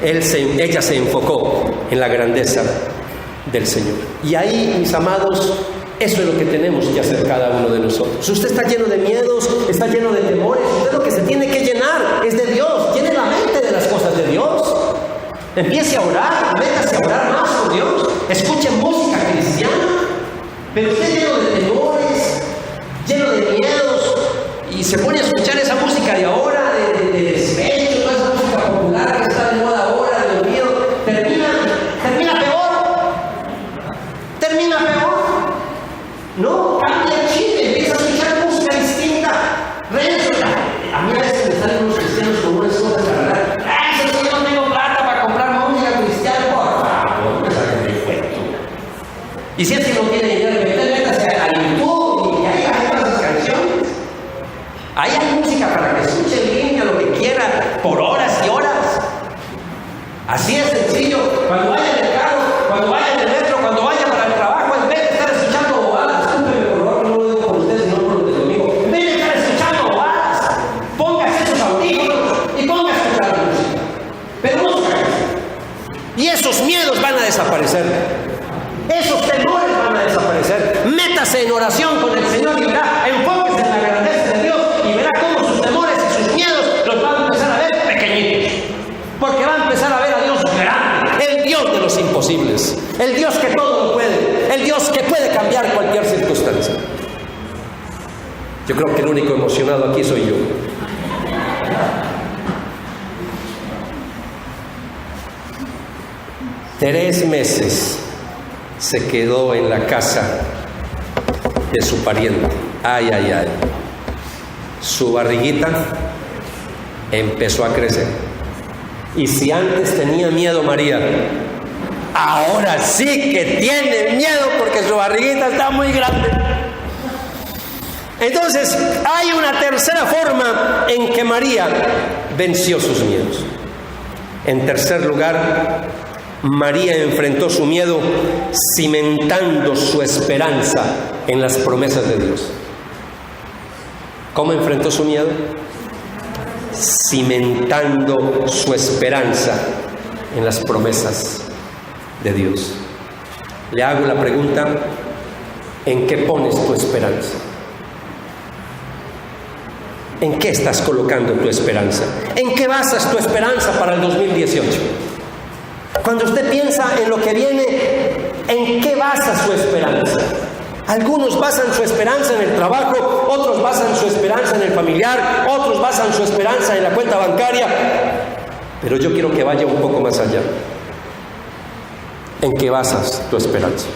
[SPEAKER 1] ella se enfocó en la grandeza del Señor. Y ahí, mis amados, eso es lo que tenemos que hacer cada uno de nosotros. Si usted está lleno de miedos, está lleno de temores, usted lo que se tiene que llenar es de Dios. Llene la mente de las cosas de Dios. Empiece a orar, métase a orar más con Dios. Escuche música cristiana. Pero usted lleno de temores, lleno de miedos, y se pone a escuchar esa música de ahora, de despecho, toda esa música popular que está de moda ahora, de los miedos, termina peor. No, cambia el chip, empieza a escuchar música distinta. A mí a veces me salen unos cristianos con unas cosas, la verdad. Eso sí, yo no tengo Y si es que no tiene dinero, métase a YouTube y ahí hay esas canciones. Ahí hay música para que escuche en línea lo que quiera por horas y horas. Así es sencillo. Cuando vaya en el carro, cuando vaya en el metro, cuando vaya para el trabajo, en vez de estar escuchando bobadas, discúlpeme por favor, no lo digo por ustedes, sino por los de conmigo. En vez de estar escuchando bobadas, póngase esos audífonos y ponga a escuchar la música. Pero música. Y esos miedos van a desaparecer. Esos temores van a desaparecer. Métase en oración con el Señor y verá, enfóquese en la grandeza de Dios y verá cómo sus temores y sus miedos los va a empezar a ver pequeñitos. Porque va a empezar a ver a Dios grande, el Dios de los imposibles, el Dios que todo lo puede, el Dios que puede cambiar cualquier circunstancia. Yo creo que el único emocionado aquí soy yo. Tres meses se quedó en la casa de su pariente. Ay, ay, ay. Su barriguita empezó a crecer. Y si antes tenía miedo María, ahora sí que tiene miedo porque su barriguita está muy grande. Entonces, hay una tercera forma en que María venció sus miedos. En tercer lugar, María enfrentó su miedo cimentando su esperanza en las promesas de Dios. ¿Cómo enfrentó su miedo? Cimentando su esperanza en las promesas de Dios. Le hago la pregunta: ¿en qué pones tu esperanza? ¿En qué estás colocando tu esperanza? ¿En qué basas tu esperanza para el 2018? Cuando usted piensa en lo que viene, ¿en qué basa su esperanza? Algunos basan su esperanza en el trabajo, otros basan su esperanza en el familiar, otros basan su esperanza en la cuenta bancaria. Pero yo quiero que vaya un poco más allá. ¿En qué basas tu esperanza?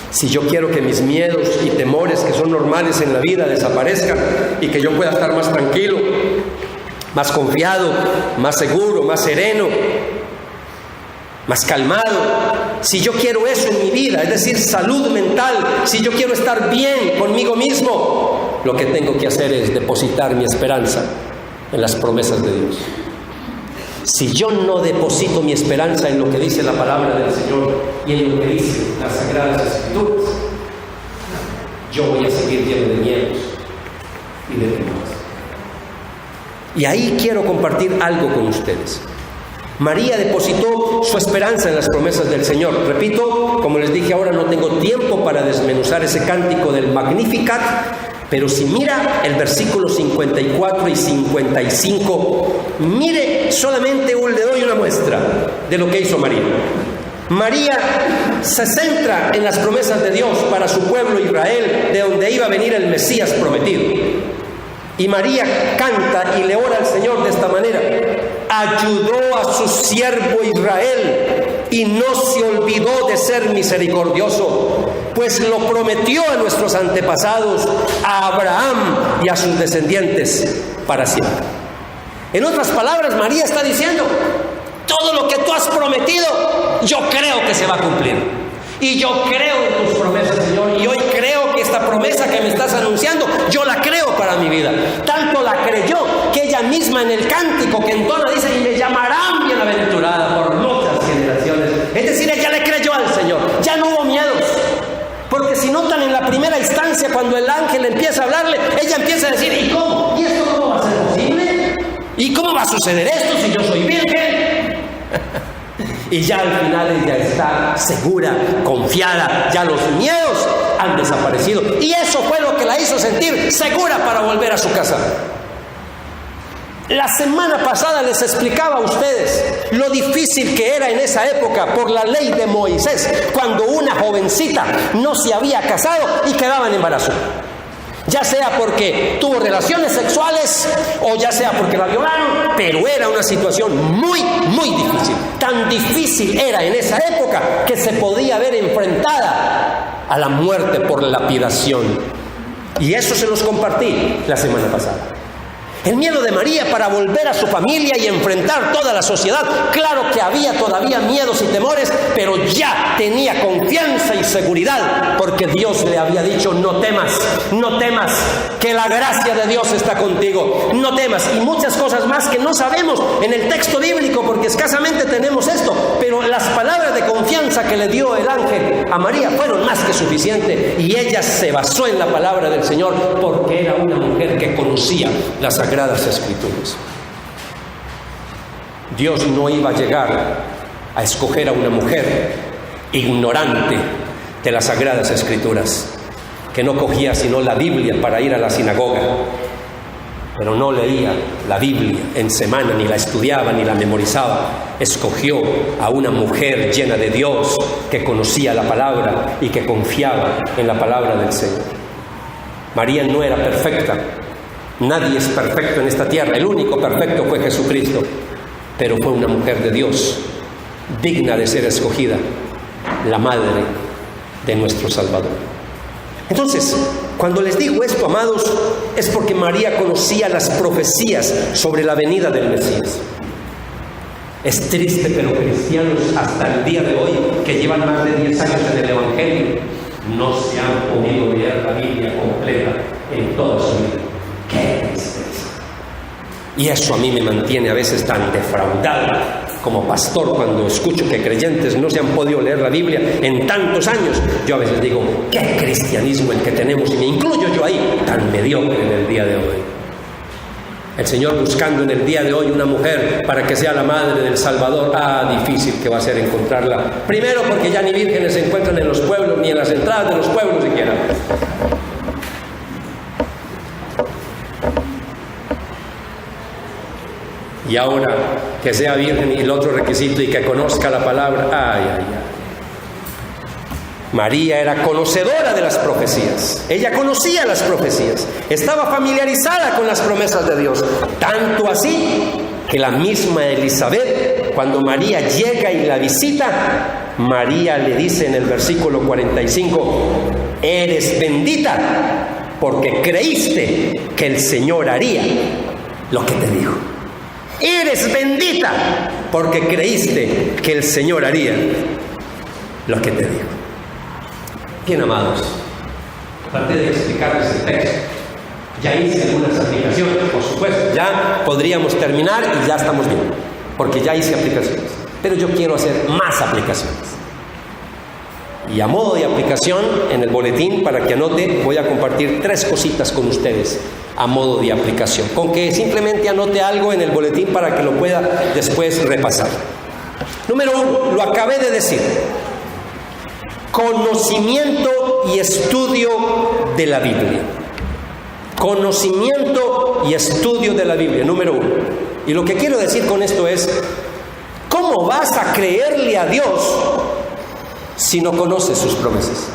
[SPEAKER 1] Si yo quiero que mis miedos y temores que son normales en la vida desaparezcan y que yo pueda estar más tranquilo, más confiado, más seguro, más sereno, más calmado, si yo quiero eso en mi vida, es decir, salud mental, si yo quiero estar bien conmigo mismo, lo que tengo que hacer es depositar mi esperanza en las promesas de Dios. Si yo no deposito mi esperanza en lo que dice la palabra del Señor y en lo que dicen las Sagradas Escrituras, yo voy a seguir lleno de miedos y de temores. Y ahí quiero compartir algo con ustedes. María depositó su esperanza en las promesas del Señor. Repito, como les dije ahora, no tengo tiempo para desmenuzar ese cántico del Magnificat, pero si mira el versículo 54 y 55, mire, solamente le doy una muestra de lo que hizo María. María se centra en las promesas de Dios para su pueblo Israel, de donde iba a venir el Mesías prometido. Y María canta y le ora al Señor de esta manera: ayudó a su siervo Israel y no se olvidó de ser misericordioso, pues lo prometió a nuestros antepasados, a Abraham y a sus descendientes para siempre. En otras palabras, María está diciendo: todo lo que tú has prometido, yo creo que se va a cumplir. Y yo creo en tus promesas, Señor, y hoy creo que esta promesa que me estás anunciando, yo la creo para mi vida. Tanto la creyó que ella misma en el cántico que entona dice: y me llamarán bienaventurada por muchas generaciones. Es decir, ella le creyó al Señor, ya no hubo miedos. Porque si notan en la primera instancia, cuando el ángel empieza a hablarle, ella empieza a decir: ¿y cómo? ¿Y esto cómo va a ser posible? ¿Y cómo va a suceder esto si yo soy virgen? Y ya al final ella está segura, confiada, ya los miedos han desaparecido. Y eso fue lo que la hizo sentir segura para volver a su casa. La semana pasada les explicaba a ustedes lo difícil que era en esa época por la ley de Moisés, cuando una jovencita no se había casado y quedaba en embarazo. Ya sea porque tuvo relaciones sexuales o ya sea porque la violaron, pero era una situación muy, muy difícil. Tan difícil era en esa época que se podía ver enfrentada a la muerte por lapidación. Y eso se los compartí la semana pasada. El miedo de María para volver a su familia y enfrentar toda la sociedad. Claro que había todavía miedos y temores, pero ya tenía confianza y seguridad, porque Dios le había dicho: no temas, no temas, que la gracia de Dios está contigo, no temas. Y muchas cosas más que no sabemos en el texto bíblico, porque escasamente tenemos esto, pero las palabras de confianza que le dio el ángel a María fueron más que suficientes, y ella se basó en la palabra del Señor, porque era una mujer que conocía las Sagradas Escrituras. Dios no iba a llegar a escoger a una mujer ignorante de las Sagradas Escrituras, que no cogía sino la Biblia para ir a la sinagoga, pero no leía la Biblia en semana, ni la estudiaba, ni la memorizaba. Escogió a una mujer llena de Dios, que conocía la palabra y que confiaba en la palabra del Señor. María no era perfecta. Nadie es perfecto en esta tierra. El único perfecto fue Jesucristo. Pero fue una mujer de Dios, digna de ser escogida, la madre de nuestro Salvador. Entonces, cuando les digo esto, amados, es porque María conocía las profecías sobre la venida del Mesías. Es triste, pero cristianos hasta el día de hoy, que llevan más de 10 años en el Evangelio, no se han podido leer la Biblia completa en toda su vida. ¡Qué tristeza! Y eso a mí me mantiene a veces tan defraudado como pastor, cuando escucho que creyentes no se han podido leer la Biblia en tantos años. Yo a veces digo: qué cristianismo el que tenemos, y me incluyo yo ahí, tan mediocre en el día de hoy. El Señor buscando en el día de hoy una mujer para que sea la madre del Salvador. Difícil que va a ser encontrarla. Primero, porque ya ni vírgenes se encuentran en los pueblos, ni en las entradas de los pueblos siquiera. Y ahora, que sea virgen, y el otro requisito, y que conozca la palabra. María era conocedora de las profecías. Ella conocía las profecías. Estaba familiarizada con las promesas de Dios. Tanto así que la misma Elizabeth, cuando María llega y la visita, María le dice en el versículo 45: eres bendita porque creíste que el Señor haría lo que te dijo. Eres bendita porque creíste que el Señor haría lo que te dijo. Bien, amados, traté de explicarles el texto. Ya hice algunas aplicaciones, por supuesto. Ya podríamos terminar y ya estamos bien, porque ya hice aplicaciones. Pero yo quiero hacer más aplicaciones. Y a modo de aplicación, en el boletín, para que anote, voy a compartir 3 cositas con ustedes a modo de aplicación. Con que simplemente anote algo en el boletín para que lo pueda después repasar. Número 1, lo acabé de decir: conocimiento y estudio de la Biblia. Conocimiento y estudio de la Biblia, número 1. Y lo que quiero decir con esto es: ¿cómo vas a creerle a Dios si no conoces sus promesas?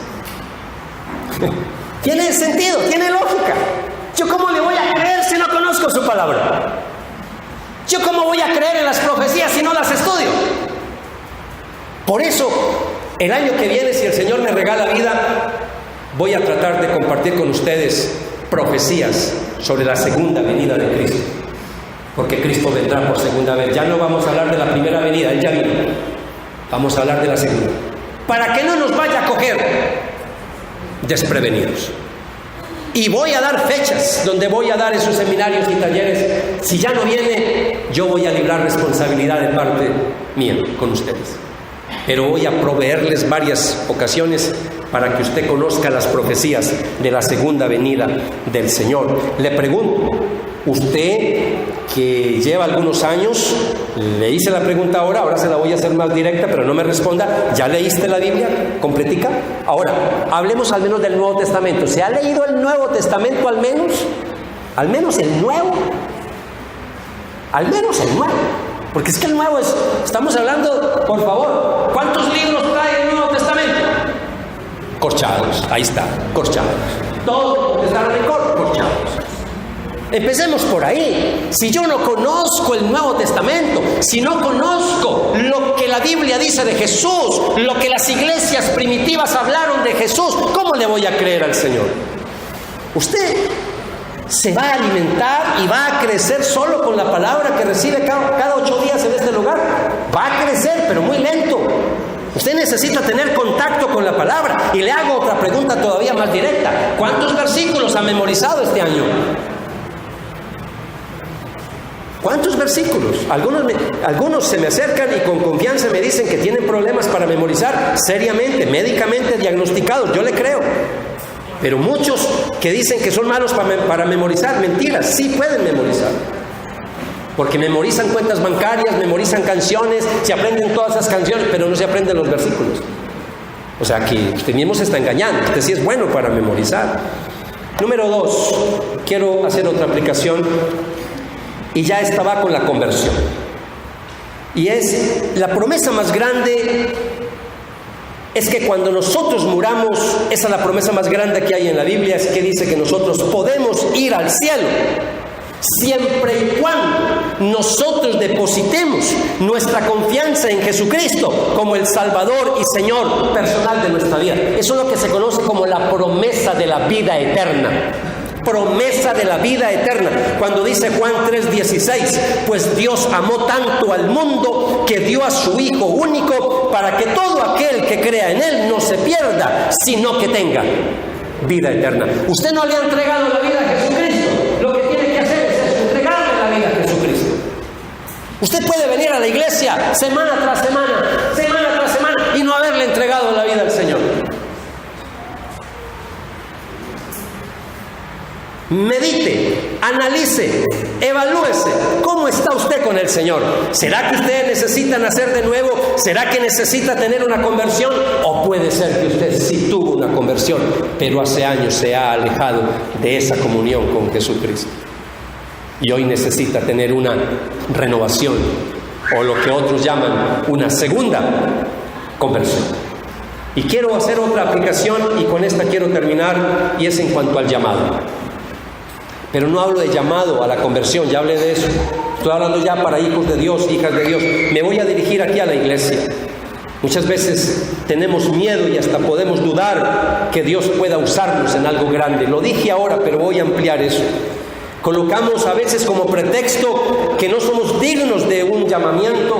[SPEAKER 1] Tiene sentido, tiene lógica. ¿Yo cómo le voy a creer si no conozco su palabra? ¿Yo cómo voy a creer en las profecías si no las estudio? Por eso, el año que viene, si el Señor me regala vida, voy a tratar de compartir con ustedes profecías sobre la segunda venida de Cristo. Porque Cristo vendrá por segunda vez. Ya no vamos a hablar de la primera venida, Él ya vino. Vamos a hablar de la segunda. Para que no nos vaya a coger desprevenidos. Y voy a dar fechas donde voy a dar esos seminarios y talleres. Si ya no viene, yo voy a librar responsabilidad de parte mía con ustedes. Pero voy a proveerles varias ocasiones para que usted conozca las profecías de la segunda venida del Señor. Le pregunto, usted que lleva algunos años, le hice la pregunta ahora se la voy a hacer más directa, pero no me responda. ¿Ya leíste la Biblia completica? Ahora, hablemos al menos del Nuevo Testamento. ¿Se ha leído el Nuevo Testamento al menos? ¿Al menos el Nuevo? Al menos el Nuevo. Porque es que el Nuevo es... Estamos hablando, por favor, ¿cuántos libros trae el Nuevo Testamento? Corchados, ahí está, corchados. Todos están corchados. Empecemos por ahí. Si yo no conozco el Nuevo Testamento, si no conozco lo que la Biblia dice de Jesús, lo que las iglesias primitivas hablaron de Jesús, ¿cómo le voy a creer al Señor? Usted se va a alimentar y va a crecer solo con la palabra que recibe cada 8 días en este lugar. Va a crecer, pero muy lento. Usted necesita tener contacto con la palabra. Y le hago otra pregunta todavía más directa. ¿Cuántos versículos ha memorizado este año? ¿Cuántos versículos? Algunos se me acercan y con confianza me dicen que tienen problemas para memorizar, seriamente, médicamente diagnosticados. Yo le creo. Pero muchos que dicen que son malos para memorizar, mentiras, sí pueden memorizar. Porque memorizan cuentas bancarias, memorizan canciones, se aprenden todas esas canciones, pero no se aprenden los versículos. O sea que usted mismo se está engañando. Usted sí es bueno para memorizar. Número 2, quiero hacer otra aplicación. Y ya estaba con la conversión. Y es la promesa más grande. Es que cuando nosotros muramos, esa es la promesa más grande que hay en la Biblia, es que dice que nosotros podemos ir al cielo, siempre y cuando nosotros depositemos nuestra confianza en Jesucristo como el Salvador y Señor personal de nuestra vida. Eso es lo que se conoce como la promesa de la vida eterna. Promesa de la vida eterna. Cuando dice Juan 3:16, pues Dios amó tanto al mundo que dio a su Hijo único para que todo aquel que crea en Él no se pierda, sino que tenga vida eterna. Usted no le ha entregado la vida a Jesucristo. Lo que tiene que hacer es entregarle la vida a Jesucristo. Usted puede venir a la iglesia semana tras semana y no haberle entregado la vida al Señor. Medite, analice, evalúese. ¿Cómo está usted con el Señor? ¿Será que usted necesita nacer de nuevo? ¿Será que necesita tener una conversión? ¿O puede ser que usted sí tuvo una conversión, pero hace años se ha alejado de esa comunión con Jesucristo? Y hoy necesita tener una renovación, o lo que otros llaman una segunda conversión. Y quiero hacer otra aplicación, y con esta quiero terminar, y es en cuanto al llamado. Pero no hablo de llamado a la conversión, ya hablé de eso. Estoy hablando ya para hijos de Dios, hijas de Dios. Me voy a dirigir aquí a la iglesia. Muchas veces tenemos miedo y hasta podemos dudar que Dios pueda usarnos en algo grande. Lo dije ahora, pero voy a ampliar eso. Colocamos a veces como pretexto que no somos dignos de un llamamiento,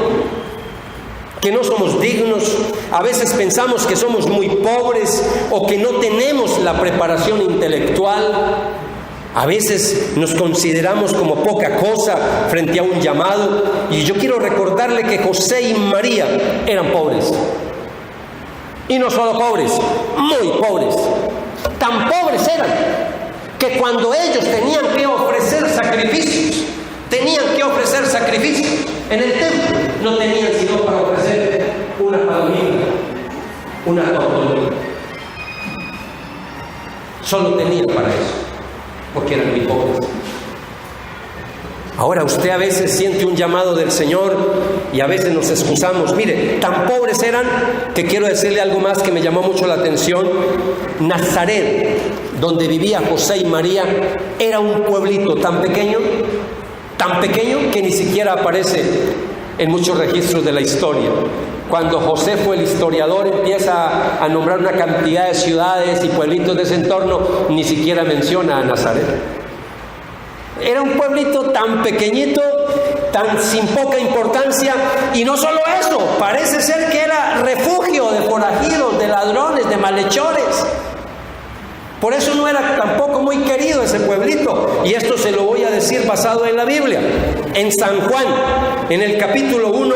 [SPEAKER 1] que no somos dignos. A veces pensamos que somos muy pobres o que no tenemos la preparación intelectual. A veces nos consideramos como poca cosa frente a un llamado. Y yo quiero recordarle que José y María eran pobres. Y no solo pobres, muy pobres. Tan pobres eran que cuando ellos tenían que ofrecer sacrificios en el templo, no tenían sino para ofrecer una palomita, una tortolita. Solo tenían para eso, porque eran muy pobres. Ahora usted a veces siente un llamado del Señor y a veces nos excusamos. Mire, tan pobres eran que quiero decirle algo más que me llamó mucho la atención. Nazaret, donde vivía José y María, era un pueblito tan pequeño que ni siquiera aparece en muchos registros de la historia. Cuando José fue el historiador, empieza a nombrar una cantidad de ciudades y pueblitos de ese entorno, ni siquiera menciona a Nazaret. Era un pueblito tan pequeñito, tan sin poca importancia, y no solo eso, parece ser que era refugio de forajidos, de ladrones, de malhechores. Por eso no era tampoco muy querido ese pueblito, y esto se lo voy a decir basado en la Biblia. En San Juan, en el capítulo 1,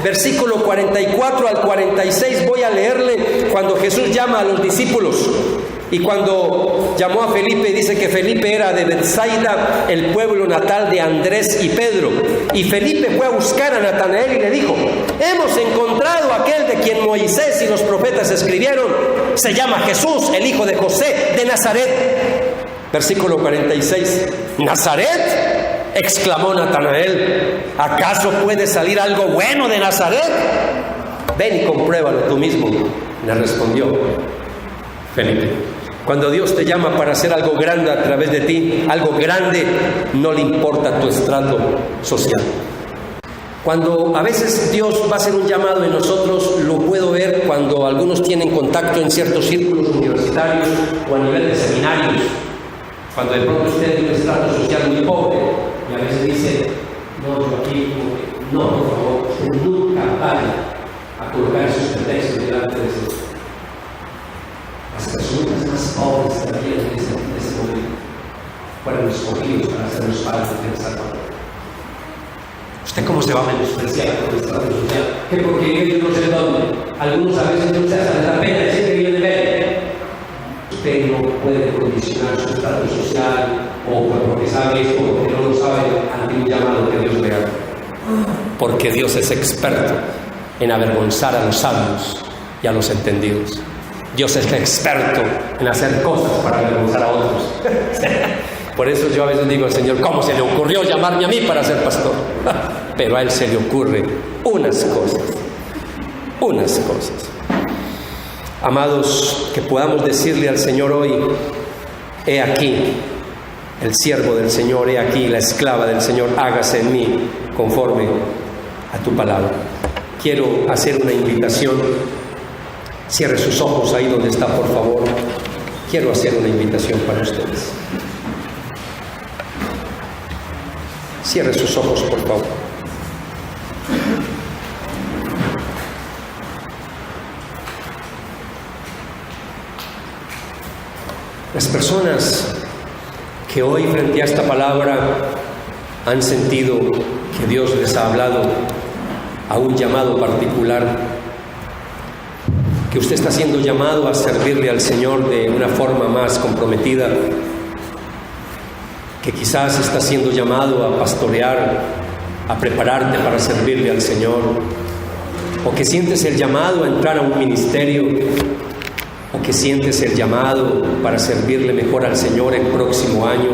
[SPEAKER 1] versículo 44 al 46, voy a leerle cuando Jesús llama a los discípulos. Y cuando llamó a Felipe, dice que Felipe era de Betsaida, el pueblo natal de Andrés y Pedro. Y Felipe fue a buscar a Natanael y le dijo: hemos encontrado a aquel de quien Moisés y los profetas escribieron. Se llama Jesús, el hijo de José, de Nazaret. Versículo 46. ¿Nazaret?, exclamó Natanael. ¿Acaso puede salir algo bueno de Nazaret? Ven y compruébalo tú mismo, le respondió Felipe. Cuando Dios te llama para hacer algo grande a través de ti, algo grande, no le importa tu estrato social. Cuando a veces Dios va a hacer un llamado en nosotros, lo puedo ver cuando algunos tienen contacto en ciertos círculos universitarios o a nivel de seminarios. Cuando de pronto usted es de un estrato social muy pobre y a veces dice, no, yo aquí, no, por favor, usted nunca vaya a colocar sus pretextos delante de Dios. Las personas más pobres de la vida en ese momento fueron escogidos para ser los padres del Salvador. ¿Usted cómo se va a menospreciar por el estrato social? Que porque ellos no sé dónde. Algunos a veces no se hacen la pena decir que viene de ver. Usted no puede condicionar su estrato social o porque sabe esto o porque no lo sabe ante un llamado que Dios le haga. Porque Dios es experto en avergonzar a los sabios y a los entendidos. Dios es experto en hacer cosas para avergonzar a otros. Por eso yo a veces digo al Señor, ¿cómo se le ocurrió llamarme a mí para ser pastor? Pero a Él se le ocurre unas cosas. Amados, que podamos decirle al Señor hoy, he aquí el siervo del Señor, he aquí la esclava del Señor, hágase en mí conforme a tu palabra. Quiero hacer una invitación. Cierre sus ojos ahí donde está, por favor. Quiero hacer una invitación para ustedes. Cierre sus ojos, por favor. Las personas que hoy frente a esta palabra han sentido que Dios les ha hablado a un llamado particular, que usted está siendo llamado a servirle al Señor de una forma más comprometida, que quizás está siendo llamado a pastorear, a prepararte para servirle al Señor, o que sientes el llamado a entrar a un ministerio, o que sientes el llamado para servirle mejor al Señor el próximo año.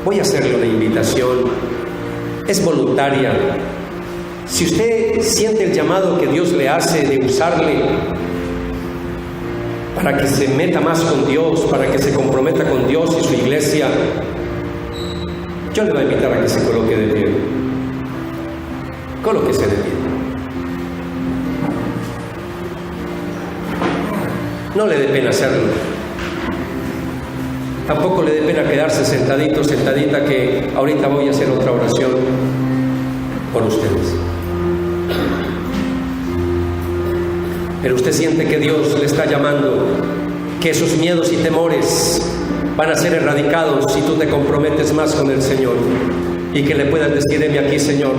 [SPEAKER 1] Voy a hacerle una invitación, es voluntaria. Si usted siente el llamado que Dios le hace de usarle para que se meta más con Dios, para que se comprometa con Dios y su iglesia, yo le voy a invitar a que se coloque de pie. Colóquese de pie. No le dé pena hacerlo. Tampoco le dé pena quedarse sentadito, sentadita, que ahorita voy a hacer otra oración por ustedes. Pero usted siente que Dios le está llamando, que esos miedos y temores van a ser erradicados si tú te comprometes más con el Señor, y que le puedas decir, heme aquí, Señor,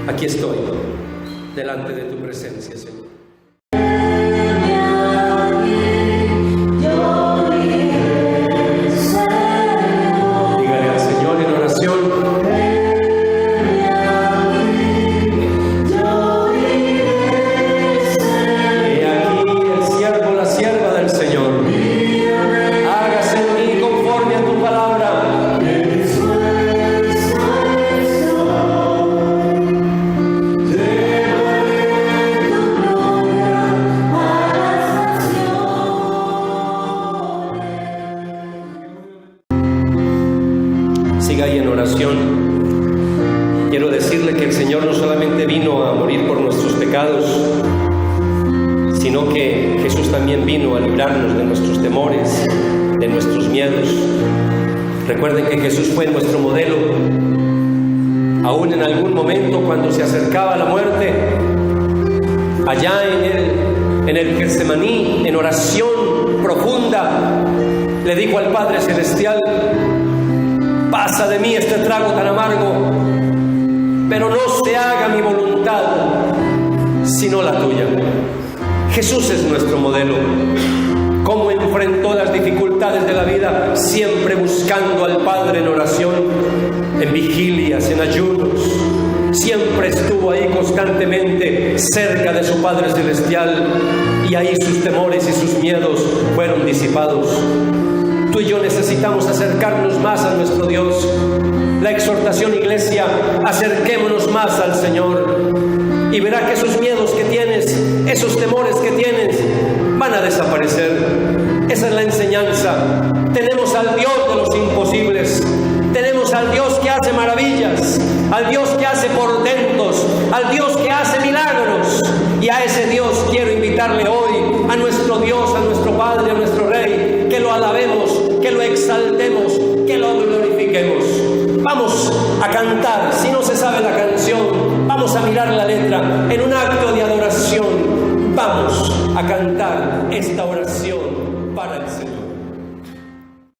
[SPEAKER 1] aquí estoy, delante de tu presencia, Señor. Siga ahí en oración. Quiero decirle que el Señor no solamente vino a morir por nuestros pecados, sino que Jesús también vino a librarnos de nuestros temores, de nuestros miedos. Recuerden que Jesús fue nuestro modelo. Aún en algún momento, cuando se acercaba la muerte, allá en el Getsemaní, en oración profunda, le dijo al Padre Celestial: pasa de mí este trago tan amargo, pero no se haga mi voluntad, sino la tuya. Jesús es nuestro modelo. Cómo enfrentó las dificultades de la vida, siempre buscando al Padre en oración, en vigilias, en ayunos. Siempre estuvo ahí constantemente cerca de su Padre Celestial, y ahí sus temores y sus miedos fueron disipados. Tú y yo necesitamos acercarnos más a nuestro Dios. La exhortación, iglesia, acerquémonos más al Señor, y verá que esos miedos que tienes, esos temores que tienes, van a desaparecer. Esa es la enseñanza. Tenemos al Dios de los imposibles. Tenemos al Dios que hace maravillas, al Dios que hace portentos, al Dios que hace milagros. Y a ese Dios quiero invitarle hoy, a nuestro Dios, a nuestro Padre, a nuestro Rey, que lo alabemos, que lo exaltemos, que lo glorifiquemos. Vamos a cantar, si no se sabe la canción, vamos a mirar la letra en un acto de adoración. Vamos a cantar esta oración.